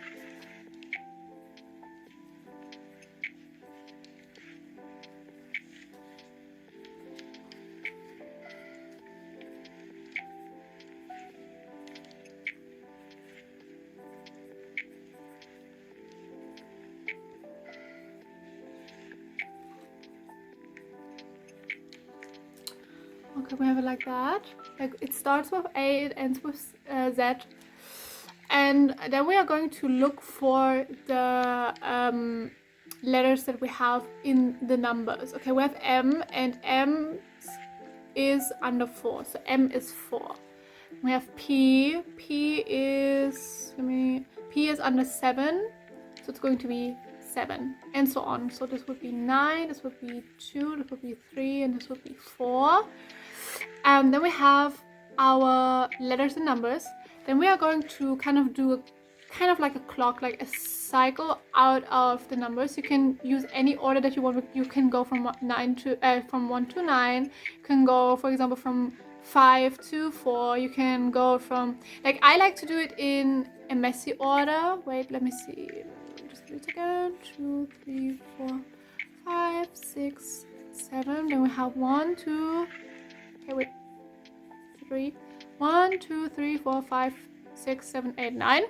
Okay, we have it like that. Like it starts with A, it ends with Z. And then we are going to look for the letters that we have in the numbers. Okay, we have M, and M is under 4. So M is 4. We have P. P is under 7. So it's going to be 7, and so on. So this would be 9, this would be 2, this would be 3, and this would be 4. And then we have our letters and numbers. Then we are going to kind of do like a clock, like a cycle out of the numbers. You can use any order that you want. You can go from 1 to 9. You can go, for example, from 5 to 4. You can go from, like, I like to do it in a messy order. Wait, let me see. Just give it a second. 2, 3, 4, 5, 6, 7. Then we have 1, 2. Okay, wait. 3. 1, 2, 3, 4, 5, 6, 7, 8, 9.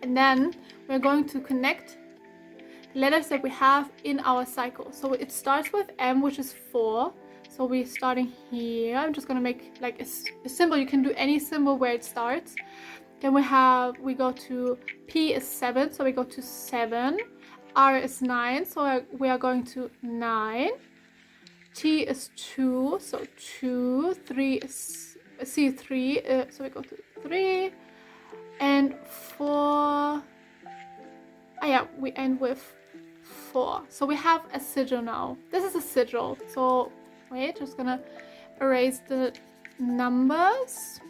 And then we're going to connect letters that we have in our cycle. So it starts with M, which is 4. So we're starting here. I'm just gonna make like a symbol. You can do any symbol where it starts. Then we go to P is 7, so we go to 7. R is 9, so we are going to 9. T is 2, so 2. 3 is C3, so we go to 3. And 4. We end with 4. So we have a sigil now. This is a sigil. So wait, just gonna erase the numbers.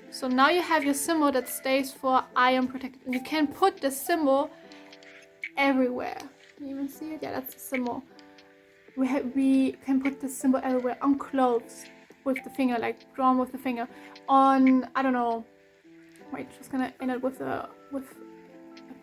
So now you have your symbol that stays for I am protected. And you can put the symbol everywhere. Can you even see it? Yeah, that's the symbol. We can put the symbol everywhere. On clothes with the finger, like drawn with the finger. On, I don't know. Wait, just gonna end it with a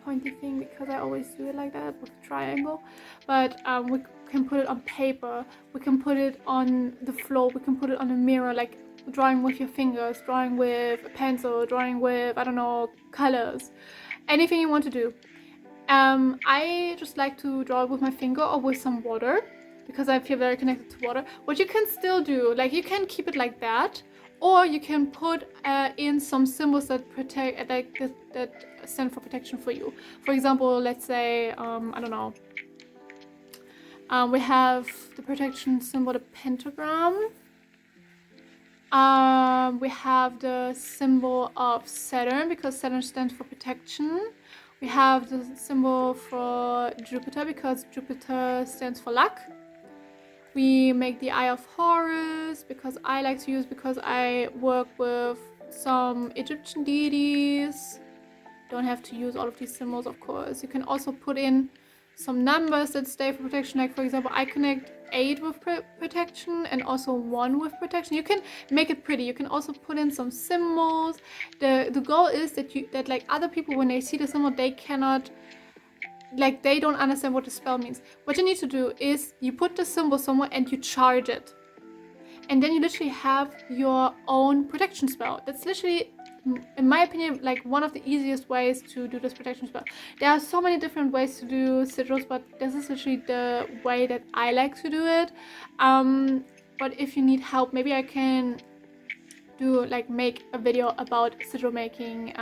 pointy thing because I always do it like that with a triangle. But we can put it on paper. We can put it on the floor. We can put it on a mirror, like drawing with your fingers, drawing with a pencil, drawing with, I don't know, colors. Anything you want to do. I just like to draw it with my finger or with some water because I feel very connected to water. What you can still do, like you can keep it like that, or you can put in some symbols that protect, like that stand for protection for you. For example, let's say, I don't know, we have the protection symbol, the pentagram. We have the symbol of Saturn because Saturn stands for protection. We have the symbol for Jupiter because Jupiter stands for luck. We make the Eye of Horus because I like to use, because I work with some Egyptian deities. Don't have to use all of these symbols, of course. You can also put in some numbers that stay for protection. Like, for example, I connect 8 with protection and also 1 with protection. You can make it pretty. You can also put in some symbols. The goal is that like other people, when they see the symbol, they cannot, like, they don't understand what the spell means. What you need to do is you put the symbol somewhere and you charge it. And then you literally have your own protection spell. That's literally in my opinion, like one of the easiest ways to do this protection spell. There are so many different ways to do sigils, but this is literally the way that I like to do it. But if you need help, maybe I can do like make a video about sigil making,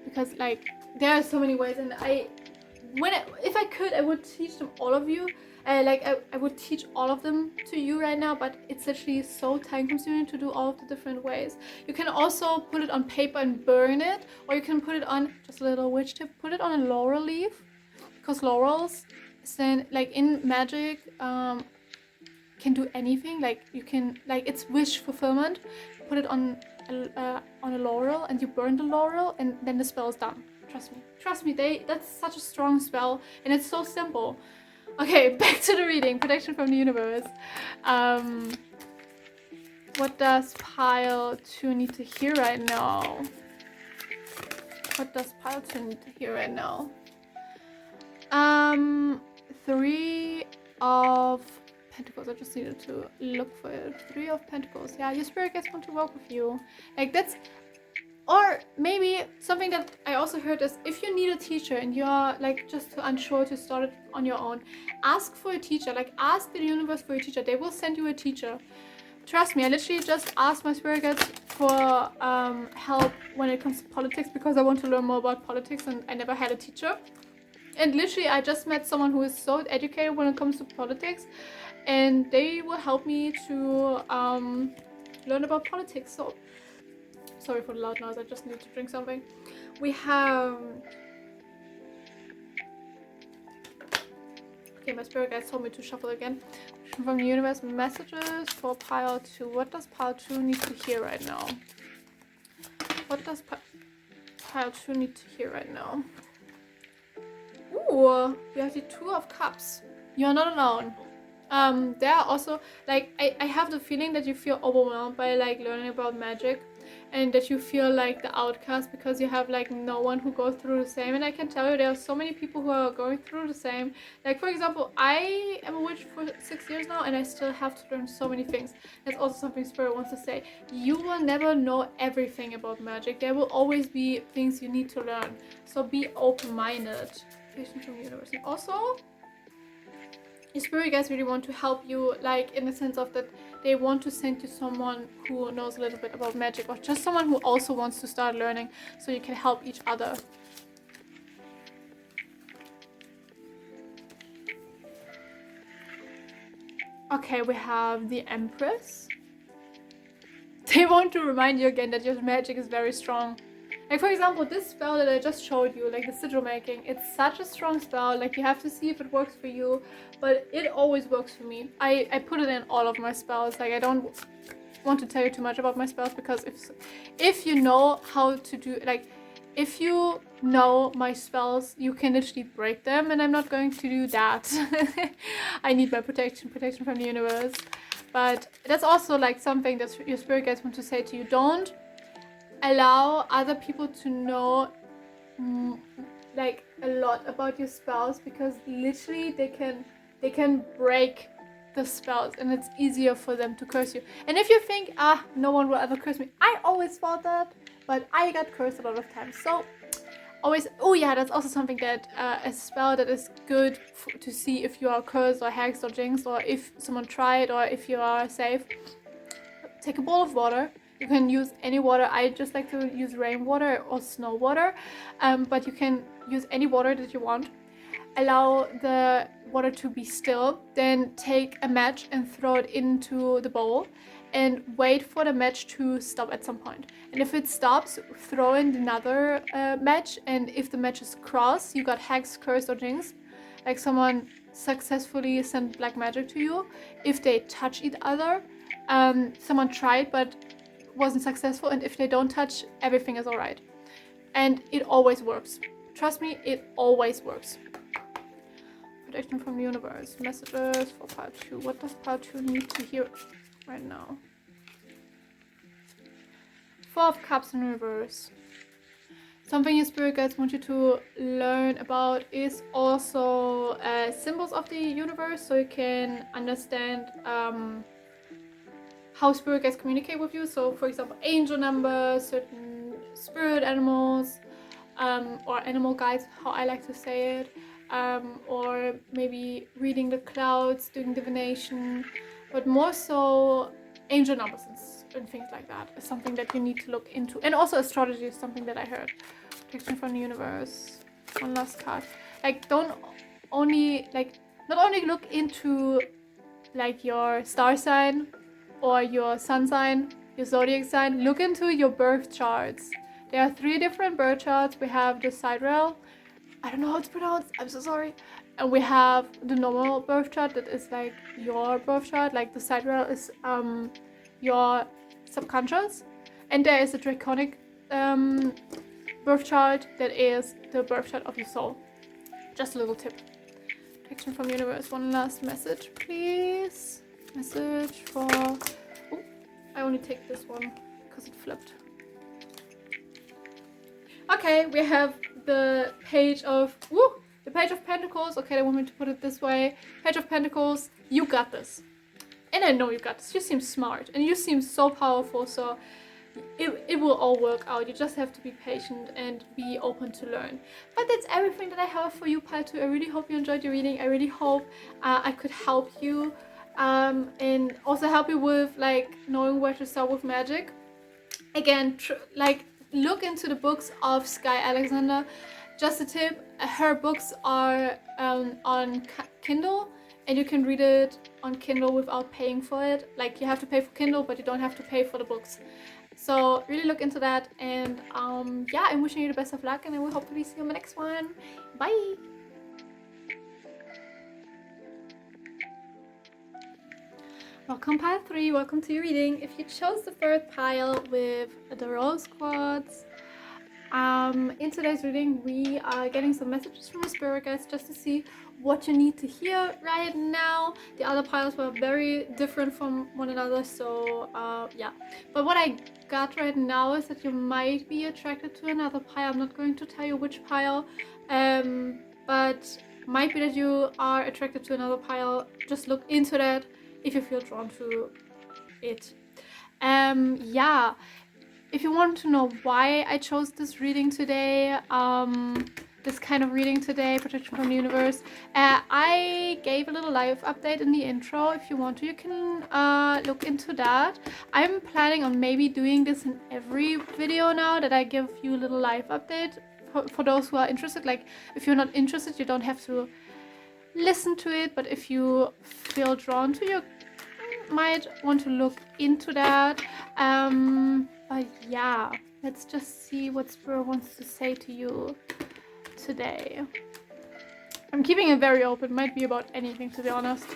because like there are so many ways, and if I could, I would teach them all of you. I would teach all of them to you right now, but it's literally so time consuming to do all of the different ways. You can also put it on paper and burn it, or you can put it on, just a little witch tip, put it on a laurel leaf, because laurels then like in magic can do anything. Like you can, like, it's wish fulfillment. Put it on a laurel and you burn the laurel, and then the spell is done. Trust me, that's such a strong spell, and it's so simple. Okay, back to the reading. Protection from the universe. What does pile 2 need to hear right now? What does pile 2 need to hear right now? 3 of Pentacles. I just needed to look for it. 3 of Pentacles. Yeah, your spirit guides want to work with you. Like that's, or maybe something that I also heard is, if you need a teacher and you're like just unsure to start it on your own, ask for a teacher. Like ask the universe for a teacher. They will send you a teacher. Trust me, I literally just asked my spirit guides for help when it comes to politics, because I want to learn more about politics and I never had a teacher. And literally I just met someone who is so educated when it comes to politics, and they will help me to learn about politics. So sorry for the loud noise, I just need to drink something. We have, okay, my spirit guides told me to shuffle again. From the universe, messages for pile 2. What does pile 2 need to hear right now? What does pile 2 need to hear right now? Ooh, we have the 2 of Cups. You're not alone. There are also, like, I have the feeling that you feel overwhelmed by like learning about magic, and that you feel like the outcast because you have like no one who goes through the same. And I can tell you there are so many people who are going through the same. Like for example, I am a witch for 6 years now, and I still have to learn so many things. That's also something Spirit wants to say. You will never know everything about magic. There will always be things you need to learn. So be open-minded. From the universe. And also, your spirit guides really want to help you, like in the sense of that they want to send you someone who knows a little bit about magic, or just someone who also wants to start learning, so you can help each other. Okay, we have the Empress. They want to remind you again that your magic is very strong. Like for example, this spell that I just showed you, like the sigil making, it's such a strong spell. Like you have to see if it works for you, but it always works for me. I put it in all of my spells. Like I don't want to tell you too much about my spells, because if you know how to do, like if you know my spells, you can literally break them, and I'm not going to do that. I need my protection from the universe. But that's also like something that your spirit guides want to say to you. Don't allow other people to know like a lot about your spells, because literally they can break the spells, and it's easier for them to curse you. And if you think, no one will ever curse me, I always thought that, but I got cursed a lot of times. So always, oh yeah, that's also something that a spell that is good to see if you are cursed or hexed or jinxed, or if someone tried, or if you are safe. Take a bowl of water. You can use any water. I just like to use rainwater or snow water, but you can use any water that you want. Allow the water to be still, then take a match and throw it into the bowl, and wait for the match to stop at some point. And if it stops, throw in another match, and if the match is cross, you got hexed, cursed, or jinxed, like someone successfully sent black magic to you. If they touch each other, someone tried but wasn't successful, and if they don't touch, everything is alright. And it always works. Trust me, it always works. Protection from the universe. Messages for part 2. What does part 2 need to hear right now? 4 of Cups in reverse. Something your spirit guides want you to learn about is also symbols of the universe, so you can understand how spirit guides communicate with you. So for example, angel numbers, certain spirit animals, or animal guides, how I like to say it, or maybe reading the clouds, doing divination, but more so angel numbers and things like that is something that you need to look into. And also astrology is something that I heard. Protection from the universe. One last card. Like, don't only, like, not only look into like your star sign or your sun sign, your zodiac sign, look into your birth charts. There are 3 different birth charts. We have the sidereal, I don't know how it's pronounced, I'm so sorry. And we have the normal birth chart that is like your birth chart. Like the sidereal is your subconscious, and there is a draconic birth chart that is the birth chart of your soul. Just a little tip. Protection from universe. One last message, please. Message for... Oh, I only take this one because it flipped. Okay, we have the page of... Woo! The Page of Pentacles. Okay, they want me to put it this way. Page of Pentacles. You got this. And I know you got this. You seem smart. And you seem so powerful. So it will all work out. You just have to be patient and be open to learn. But that's everything that I have for you, Pile 2. I really hope you enjoyed your reading. I really hope I could help you. And also help you with like knowing where to start with magic. Again, look into the books of Sky Alexander. Just a tip, her books are on Kindle, and you can read it on Kindle without paying for it. Like, you have to pay for Kindle, but you don't have to pay for the books. So really look into that, and yeah, I'm wishing you the best of luck, and I will hopefully see you on the next one. Bye! Welcome, Pile 3, welcome to your reading. If you chose the 3rd pile with the rose quartz, in today's reading we are getting some messages from the spirit guides just to see what you need to hear right now. The other piles were very different from one another, so yeah. But what I got right now is that you might be attracted to another pile. I'm not going to tell you which pile, but might be that you are attracted to another pile. Just look into that if you feel drawn to it. Yeah. If you want to know why I chose this reading today, this kind of reading today, Protection from the Universe, I gave a little live update in the intro. If you want to, you can look into that. I'm planning on maybe doing this in every video now, that I give you a little live update for those who are interested. Like, if you're not interested, you don't have to listen to it, but if you feel drawn to, you might want to look into that. But yeah, let's just see what Spirit wants to say to you today. I'm keeping it very open, might be about anything, to be honest.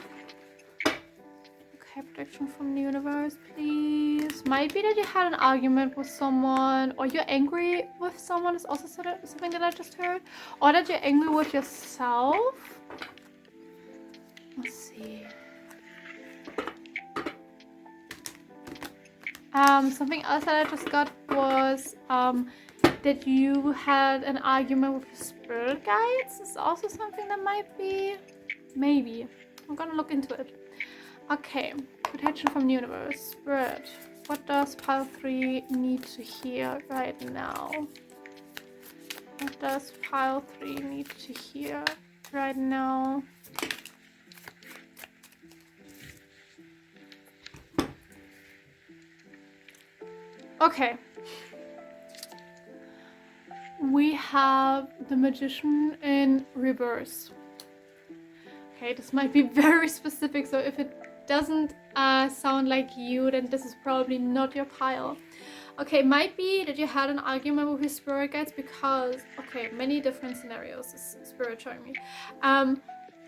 Okay, protection from the universe, please. Might be that you had an argument with someone, or you're angry with someone, is also something that I just heard. Or that you're angry with yourself. Let's see. Something else that I just got was that you had an argument with your spirit guides. Is also something that might be, maybe. I'm gonna look into it. Okay, protection from the universe. Spirit, what does pile 3 need to hear right now? What does pile 3 need to hear right now? Okay. We have the Magician in reverse. Okay, this might be very specific, so if it doesn't sound like you, then this is probably not your pile. Okay, might be that you had an argument with your spirit guides because, okay, many different scenarios is Spirit showing me.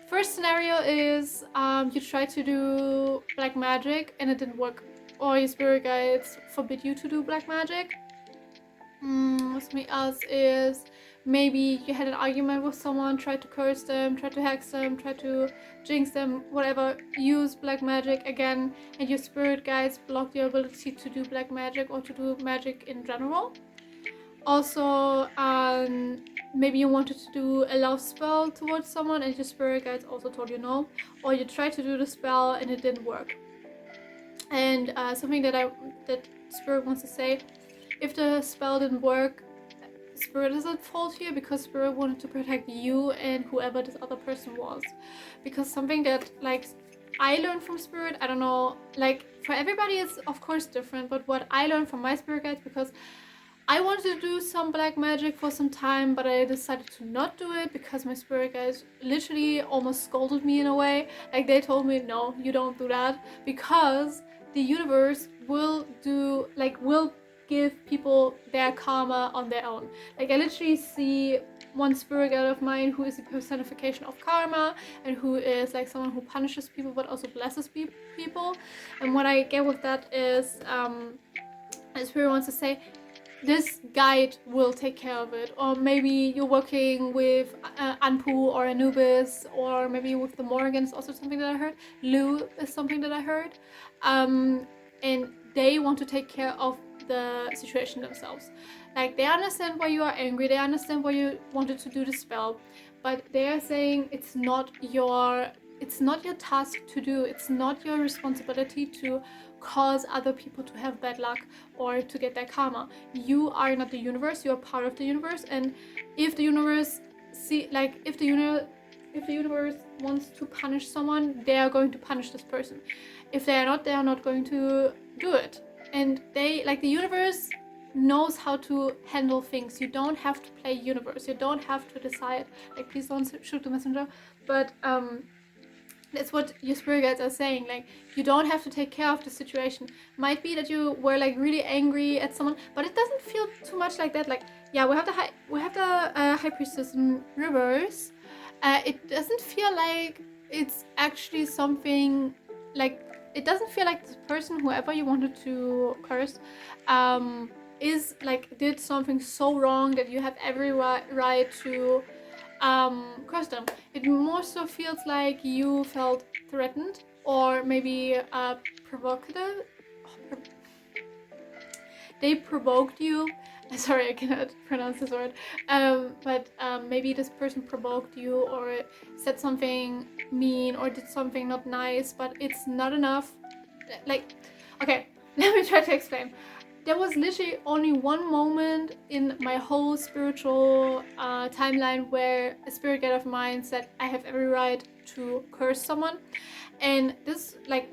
First scenario is you tried to do black magic and it didn't work, or your spirit guides forbid you to do black magic. Something else is maybe you had an argument with someone, tried to curse them, tried to hex them, tried to jinx them, whatever, use black magic again, and your spirit guides block your ability to do black magic or to do magic in general. Also, maybe you wanted to do a love spell towards someone and your spirit guides also told you no, or you tried to do the spell and it didn't work. And something that Spirit wants to say, if the spell didn't work, Spirit is at fault here, because Spirit wanted to protect you and whoever this other person was. Because something that like I learned from Spirit, I don't know, like for everybody it's of course different, but what I learned from my spirit guides, because I wanted to do some black magic for some time, but I decided to not do it because my spirit guides literally almost scolded me in a way. Like they told me, no, you don't do that, because the universe will give people their karma on their own. Like I literally see one spirit guide of mine who is a personification of karma, and who is like someone who punishes people but also blesses people. And what I get with that is the spirit wants to say, this guide will take care of it. Or maybe you're working with Anpu or Anubis, or maybe with the Morgans, also something that I heard. Lu is something that I heard. And they want to take care of the situation themselves. Like they understand why you are angry, they understand why you wanted to do the spell, but they are saying it's not your task to do, it's not your responsibility to cause other people to have bad luck or to get their karma. You are not the universe, you are part of the universe, and if the universe if the universe wants to punish someone, they are going to punish this person. If they are not going to do it. And the universe knows how to handle things. You don't have to play universe, you don't have to decide, like, please don't shoot the messenger, but that's what your spirit guides are saying. Like, you don't have to take care of the situation. Might be that you were like really angry at someone, but it doesn't feel too much like that. Like, yeah, we have the high priestess in reverse. It doesn't feel like it's actually something like, it doesn't feel like this person, whoever you wanted to curse, is like did something so wrong that you have every right to curse them. It more so feels like you felt threatened, or maybe provocative. They provoked you. Sorry, I cannot pronounce this word. But maybe this person provoked you, or said something mean, or did something not nice, but it's not enough. Like, okay, let me try to explain. There was literally only one moment in my whole spiritual timeline where a spirit guide of mine said I have every right to curse someone. And this, like,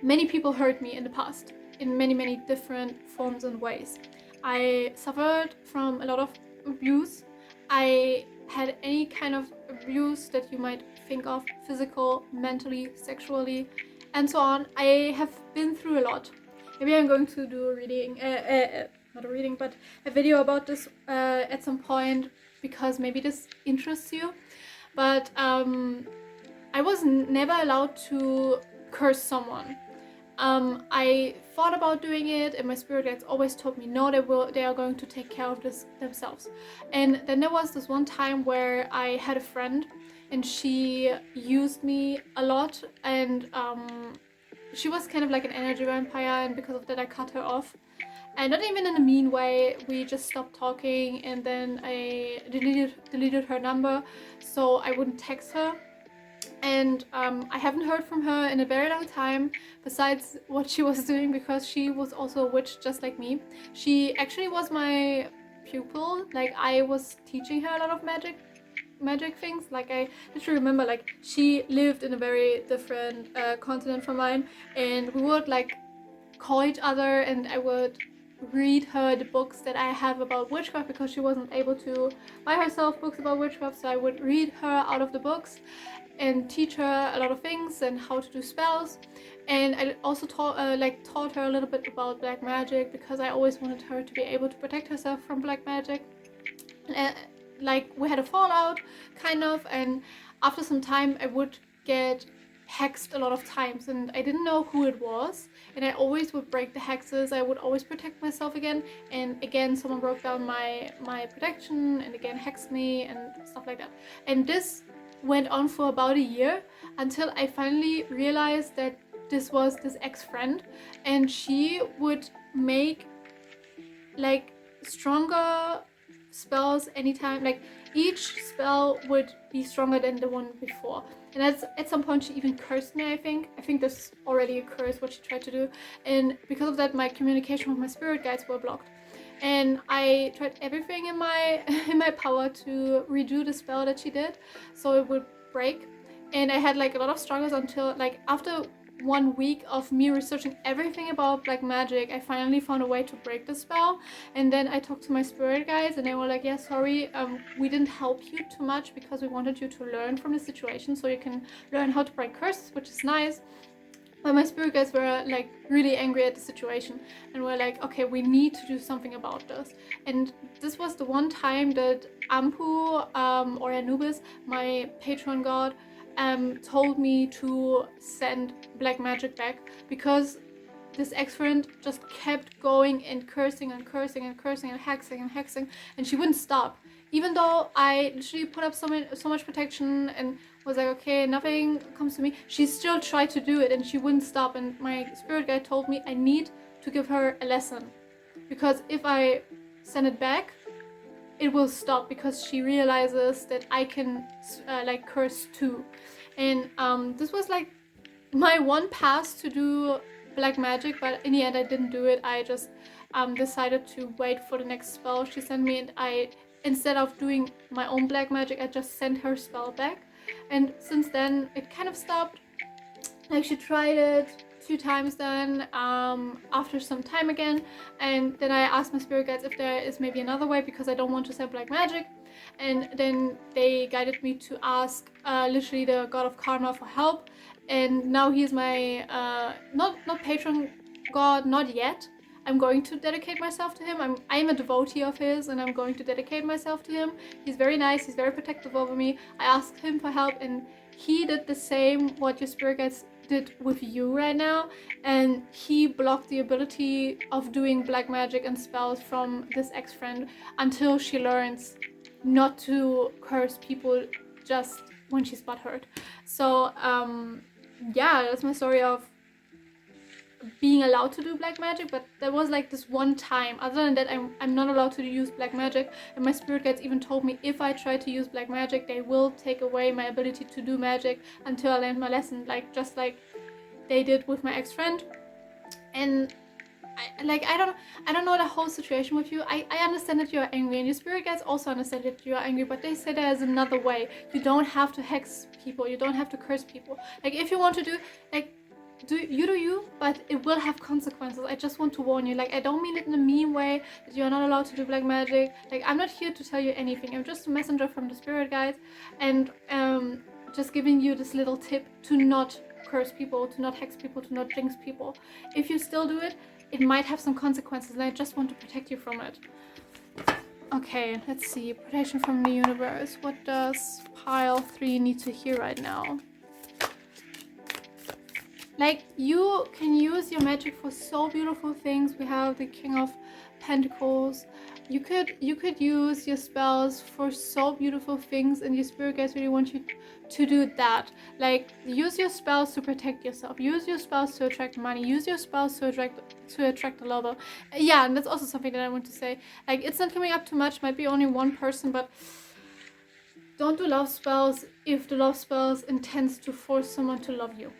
many people hurt me in the past in many different forms and ways. I suffered from a lot of abuse. I had any kind of abuse that you might think of, physical, mentally, sexually, and so on. I have been through a lot. Maybe I'm going to do a reading, not a reading, but a video about this at some point, because maybe this interests you. But I was never allowed to curse someone. I thought about doing it, and my spirit guides always told me no, they are going to take care of this themselves. And then there was this one time where I had a friend, and she used me a lot, and she was kind of like an energy vampire, and because of that I cut her off. And not even in a mean way, we just stopped talking, and then I deleted her number so I wouldn't text her. And I haven't heard from her in a very long time, besides what she was doing, because she was also a witch just like me. She actually was my pupil. Like, I was teaching her a lot of magic things. Like, I literally remember, like, she lived in a very different continent from mine, and we would like call each other, and I would read her the books that I have about witchcraft, because she wasn't able to buy herself books about witchcraft. So I would read her out of the books and teach her a lot of things and how to do spells. And I also taught her a little bit about black magic, because I always wanted her to be able to protect herself from black magic. Like, we had a fallout kind of, and after some time I would get hexed a lot of times, and I didn't know who it was, and I always would break the hexes. I would always protect myself again, and again someone broke down my protection, and again hexed me and stuff like that. And this went on for about a year, until I finally realized that this was this ex-friend, and she would make like stronger spells anytime. Like, each spell would be stronger than the one before, and at some point she even cursed me. I think this is already a curse what she tried to do, and because of that my communication with my spirit guides were blocked. and I tried everything in my in my power to redo the spell that she did so it would break. And I had like a lot of struggles until like after 1 week of me researching everything about black magic, I finally found a way to break the spell. And then I talked to my spirit guides and they were like, yeah, sorry, we didn't help you too much because we wanted you to learn from the situation so you can learn how to break curses, which is nice. But my spirit guides were like really angry at the situation and were like, okay, we need to do something about this. And this was the one time that Ampu or Anubis, my patron god, told me to send black magic back because this ex-friend just kept going and cursing and cursing and cursing and hexing and she wouldn't stop. Even though I literally put up so much protection and was like, okay, nothing comes to me, she still tried to do it and she wouldn't stop. And my spirit guide told me I need to give her a lesson because if I send it back, it will stop because she realizes that I can like curse too. And this was like my one pass to do black magic, but in the end I didn't do it. I just decided to wait for the next spell she sent me, and I, instead of doing my own black magic, I just sent her spell back. And since then it kind of stopped. Like she tried it 2 times then after some time again, and then I asked my spirit guides if there is maybe another way because I don't want to send black magic. And then they guided me to ask literally the god of karma for help. And now he is my not patron god, not yet. I'm going to dedicate myself to him. I'm a devotee of his and I'm going to dedicate myself to him. He's very nice, he's very protective over me. I asked him for help and he did the same what your spirit guides did with you right now, and he blocked the ability of doing black magic and spells from this ex-friend until she learns not to curse people just when she's butthurt. So yeah, that's my story of being allowed to do black magic, but there was like this one time. Other than that, I'm not allowed to use black magic, and my spirit guides even told me if I try to use black magic, they will take away my ability to do magic until I learn my lesson, like just like they did with my ex-friend. And I don't know the whole situation with you. I understand that you're angry, and your spirit guides also understand that you're angry, but they say there is another way. You don't have to hex people, you don't have to curse people. Like if you want to do, like, do you, but it will have consequences. I just want to warn you. Like, I don't mean it in a mean way that you're not allowed to do black magic. Like, I'm not here to tell you anything. I'm just a messenger from the spirit guides, and just giving you this little tip to not curse people, to not hex people, to not jinx people. If you still do it, it might have some consequences, and I just want to protect you from it. Okay, let's see. Protection from the universe. What does pile 3 need to hear right now? Like, you can use your magic for so beautiful things. We have the King of Pentacles. You could use your spells for so beautiful things, and your spirit guides really want you to do that. Like, use your spells to protect yourself. Use your spells to attract money. Use your spells to attract a lover. Yeah, and that's also something that I want to say. Like, it's not coming up too much. Might be only one person, but don't do love spells if the love spells intends to force someone to love you.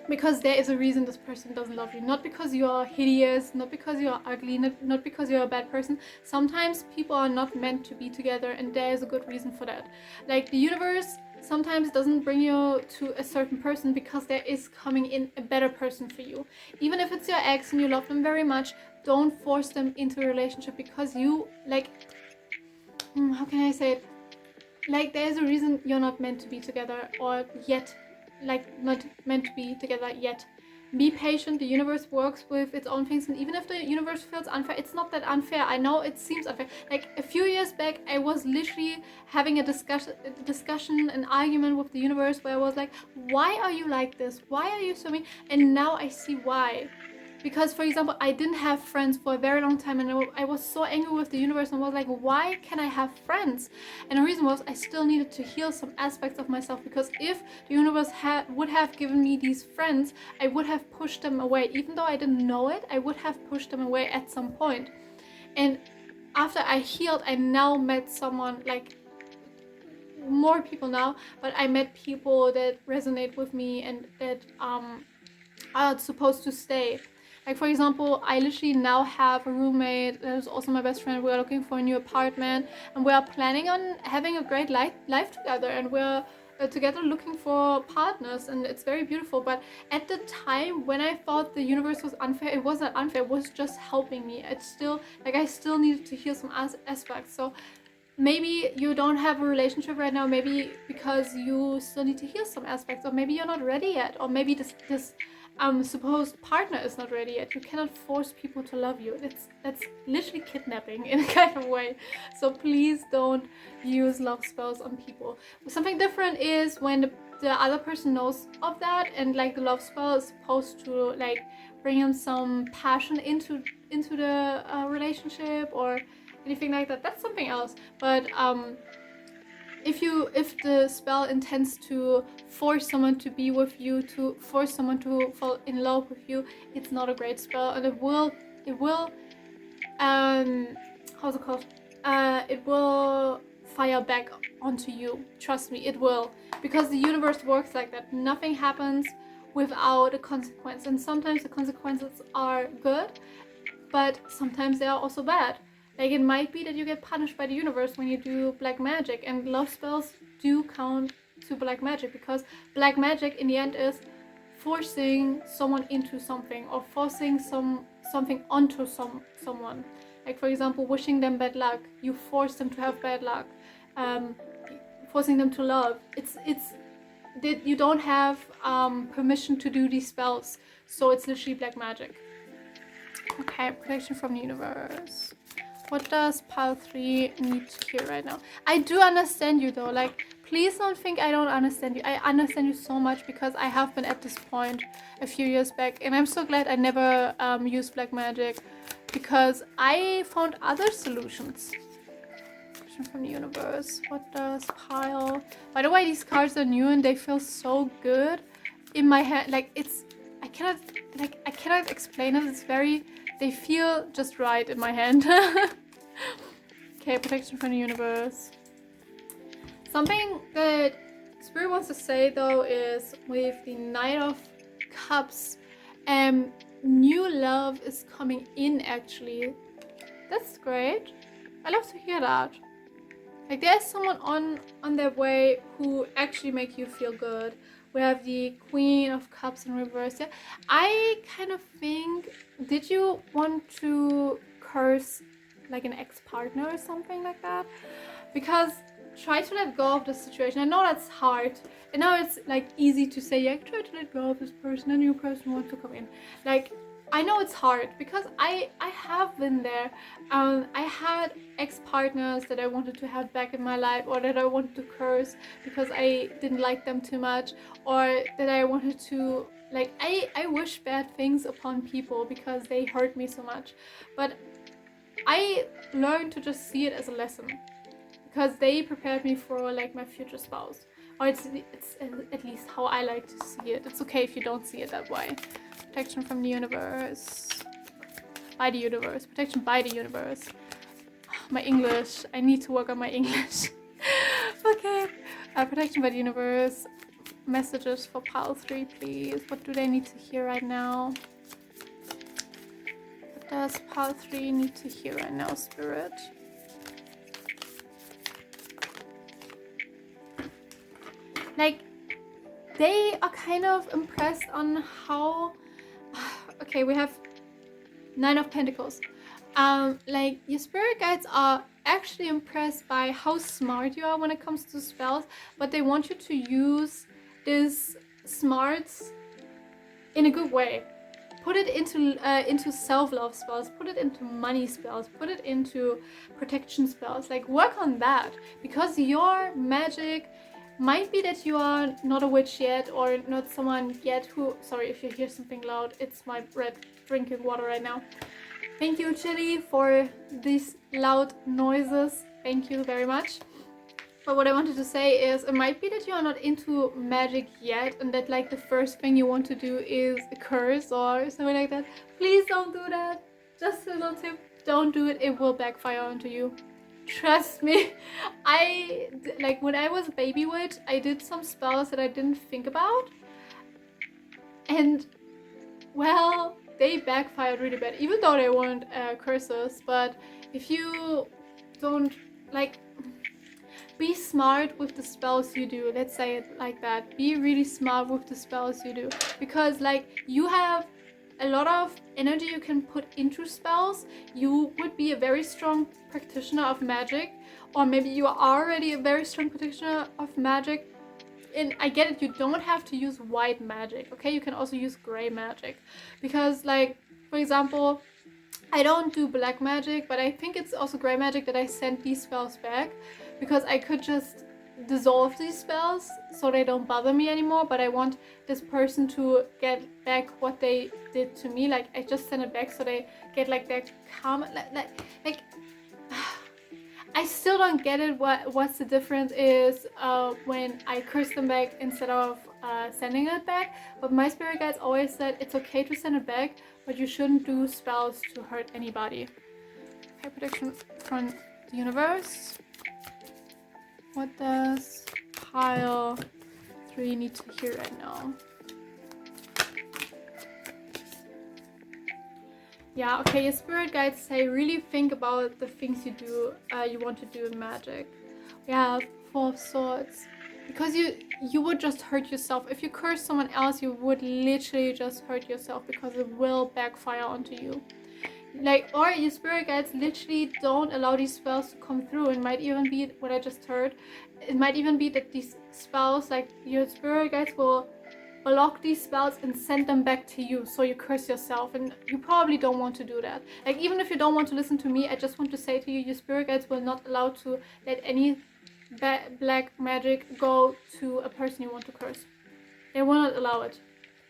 Because there is a reason this person doesn't love you. Not because you are hideous, not because you are ugly, not because you're a bad person. Sometimes people are not meant to be together, and there is a good reason for that. Like, the universe sometimes doesn't bring you to a certain person because there is coming in a better person for you. Even if it's your ex and you love them very much, don't force them into a relationship because you, like, how can I say it? Like, there's a reason you're not meant to be together, or yet. Like, not meant to be together yet. Be patient. The universe works with its own things, and even if the universe feels unfair, it's not that unfair. I know it seems unfair. Like, a few years back, I was literally having a discussion, an argument with the universe where I was like, why are you like this? Why are you so mean? And now I see why. Because, for example, I didn't have friends for a very long time, and I was so angry with the universe and was like, why can I have friends? And the reason was I still needed to heal some aspects of myself, because if the universe would have given me these friends, I would have pushed them away. Even though I didn't know it, I would have pushed them away at some point. And after I healed, I now met someone, like, more people now, but I met people that resonate with me and that are supposed to stay. Like, for example, I literally now have a roommate that is also my best friend. We're looking for a new apartment, and we are planning on having a great life together, and we're together looking for partners, and it's very beautiful. But at the time when I thought the universe was unfair, it wasn't unfair, it was just helping me. It's still, like, I still needed to heal some aspects. So maybe you don't have a relationship right now, maybe because you still need to heal some aspects, or maybe you're not ready yet, or maybe this supposed partner is not ready yet. You cannot force people to love you. That's literally kidnapping in a kind of way. So please don't use love spells on people. Something different is when the other person knows of that, and like the love spell is supposed to like bring in some passion into the relationship or anything like that. That's something else. But if the spell intends to force someone to be with you, to force someone to fall in love with you, it's not a great spell, and it will how's it called? It will fire back onto you. Trust me, it will, because the universe works like that. Nothing happens without a consequence, and sometimes the consequences are good, but sometimes they are also bad. Like, it might be that you get punished by the universe when you do black magic, and love spells do count to black magic, because black magic in the end is forcing someone into something, or forcing something onto someone. Like, for example, wishing them bad luck. You force them to have bad luck. Forcing them to love. You don't have permission to do these spells, so it's literally black magic. Okay, protection from the universe. What does pile 3 need to hear right now? I do understand you though. Like, please don't think I don't understand you. I understand you so much, because I have been at this point a few years back, and I'm so glad I never used black magic, because I found other solutions. Protection from the universe. What does pile? By the way, these cards are new and they feel so good in my hand. Like, I cannot explain it. It's very, they feel just right in my hand. Okay, protection from the universe. Something that Spirit wants to say though is with the Knight of Cups, new love is coming in actually. That's great. I love to hear that. Like, there's someone on their way who actually make you feel good. We have the Queen of Cups in reverse. Yeah, I kind of think, did you want to curse like an ex-partner or something like that? Because try to let go of the situation. I know that's hard. And now it's like easy to say, yeah, try to let go of this person, a new person wants to come in. Like, I know it's hard, because I have been there. I had ex-partners that I wanted to have back in my life, or that I wanted to curse because I didn't like them too much, or that I wanted to, like, I wish bad things upon people because they hurt me so much. But I learned to just see it as a lesson, because they prepared me for like my future spouse. Or it's at least how I like to see it. It's okay if you don't see it that way. Protection from the universe. By the universe. Protection by the universe. My English. I need to work on my English. Okay. Protection by the universe. Messages for pile 3, please. What do they need to hear right now? What does pile 3 need to hear right now, Spirit? Like, they are kind of impressed on how... Okay, we have 9 of Pentacles. Like, your spirit guides are actually impressed by how smart you are when it comes to spells, but they want you to use this smarts in a good way. Put it into self-love spells, put it into money spells, put it into protection spells. Like, work on that, because your magic might be that you are not a witch yet, or not someone yet who... Sorry if you hear something loud, it's my red drinking water right now. Thank you, Chili, for these loud noises. Thank you very much. But what I wanted to say is, it might be that you are not into magic yet, and that like the first thing you want to do is a curse or something like that. Please don't do that. Just a little tip, don't do it. It will backfire onto you. Trust me. Like, when I was a baby witch, I did some spells that I didn't think about, and well, they backfired really bad, even though they weren't curses. But if you don't, like, be smart with the spells you do, let's say it like that. Be really smart with the spells you do, because like you have a lot of energy you can put into spells. You would be a very strong practitioner of magic, or maybe you are already a very strong practitioner of magic. And I get it, you don't have to use white magic, okay? You can also use gray magic, because like, for example, I don't do black magic, but I think it's also gray magic that I sent these spells back, because I could just dissolve these spells so they don't bother me anymore. But I want this person to get back what they did to me. Like, I just send it back so they get like their karma. Like I still don't get it. What's the difference is when I curse them back instead of sending it back. But my spirit guides always said it's okay to send it back, but you shouldn't do spells to hurt anybody. Okay, protection from the universe. What does pile 3 need to hear right now? Yeah, okay, your spirit guides say really think about the things you do, you want to do in magic. We have 4 of Swords. Because you would just hurt yourself. If you curse someone else, you would literally just hurt yourself, because it will backfire onto you. Like, or your spirit guides literally don't allow these spells to come through. It might even be what I just heard. It might even be that these spells, like your spirit guides will block these spells and send them back to you, so you curse yourself, and you probably don't want to do that. Like, even if you don't want to listen to me, I just want to say to you, your spirit guides will not allow to let any black magic go to a person you want to curse. They will not allow it.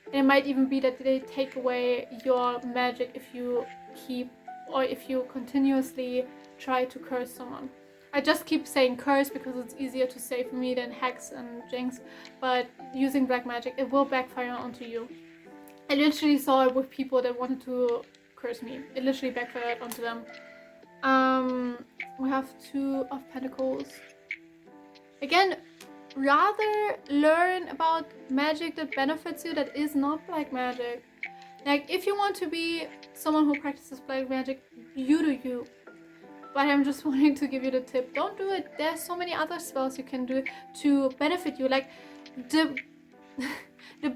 And it might even be that they take away your magic if you keep, or if you continuously try to curse someone. I just keep saying curse because it's easier to say for me than hex and jinx, but using black magic, it will backfire onto you. I literally saw it with people that wanted to curse me. It literally backfired onto them. We have 2 of Pentacles. Again, rather learn about magic that benefits you, that is not black magic. Like, if you want to be someone who practices black magic, you do you. But I'm just wanting to give you the tip. Don't do it. There's so many other spells you can do to benefit you. Like, the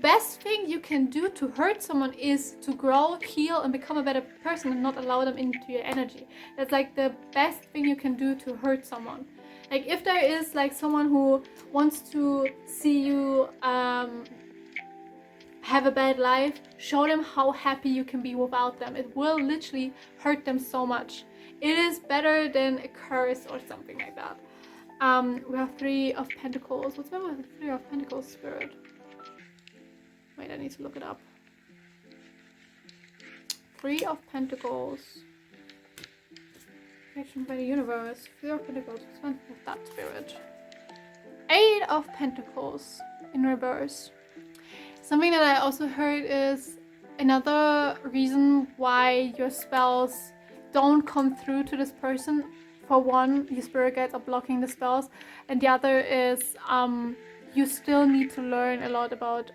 best thing you can do to hurt someone is to grow, heal, and become a better person, and not allow them into your energy. That's like the best thing you can do to hurt someone. Like, if there is like someone who wants to see you have a bad life, show them how happy you can be without them. It will literally hurt them so much. It is better than a curse or something like that. We have 3 of Pentacles. What's wrong with 3 of Pentacles, spirit? Wait, I need to look it up. 3 of Pentacles. Action by the universe. 3 of Pentacles. What's wrong with that, spirit? 8 of Pentacles in reverse. Something that I also heard is another reason why your spells don't come through to this person. For one, your spirit guides are blocking the spells, and the other is you still need to learn a lot about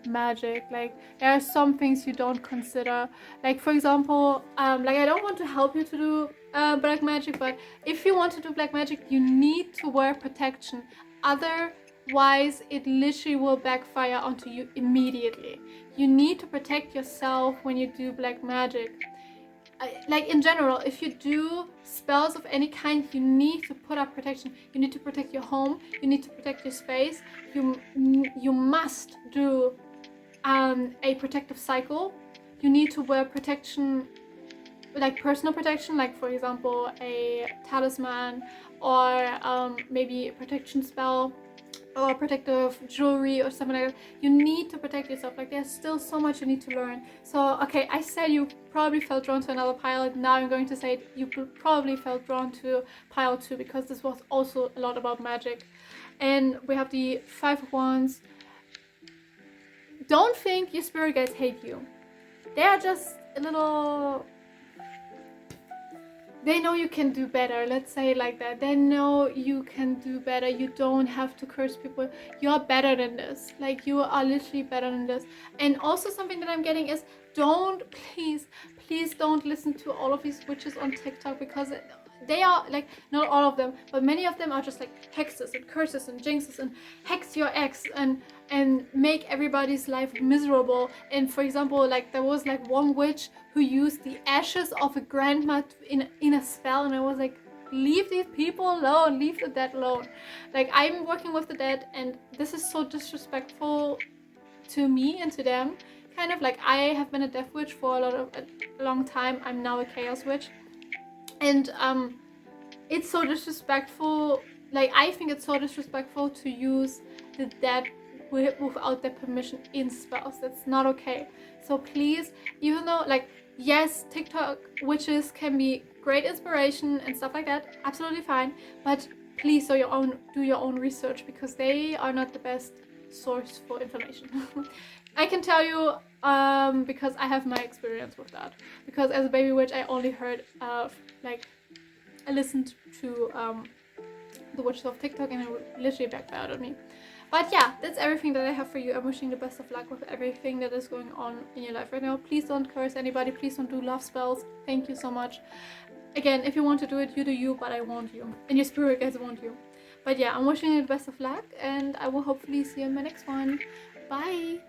magic. Like, there are some things you don't consider. Like, for example, like, I don't want to help you to do black magic, but if you want to do black magic, you need to wear protection. Otherwise, it literally will backfire onto you immediately. You need to protect yourself when you do black magic. Like, in general, if you do spells of any kind, you need to put up protection. You need to protect your home. You need to protect your space. You must do a protective cycle. You need to wear protection, like personal protection, like for example a talisman, or maybe a protection spell, or protective jewelry or something like that. You need to protect yourself. Like, there's still so much you need to learn. So, okay, I said you probably felt drawn to another pile. Now I'm going to say you probably felt drawn to pile 2, because this was also a lot about magic. And we have the 5 of Wands. Don't think your spirit guides hate you. They are just a little they know you can do better. Let's say it like that. They know you can do better. You don't have to curse people. You're better than this. Like, you are literally better than this. And also something that I'm getting is, don't, please don't listen to all of these witches on TikTok, because they are like, not all of them, but many of them are just like hexes and curses and jinxes and hex your ex and make everybody's life miserable. And for example, like, there was like one witch who used the ashes of a grandma in a spell, and I was like, leave these people alone, leave the dead alone. Like, I'm working with the dead, and this is so disrespectful to me and to them. Kind of like, I have been a death witch for a long time. I'm now a chaos witch, and it's so disrespectful. Like, I think it's so disrespectful to use the dead without their permission in spells. That's not okay. So please, even though, like, yes, TikTok witches can be great inspiration and stuff like that, absolutely fine, but please do your own research, because they are not the best source for information. I can tell you, because I have my experience with that, because as a baby witch I only heard like, I listened to the witches of TikTok, and it literally backfired on me. But yeah, that's everything that I have for you. I'm wishing the best of luck with everything that is going on in your life right now. Please don't curse anybody. Please don't do love spells. Thank you so much. Again, if you want to do it, you do you, but I want you. And your spirit guides want you. But yeah, I'm wishing you the best of luck, and I will hopefully see you in my next one. Bye!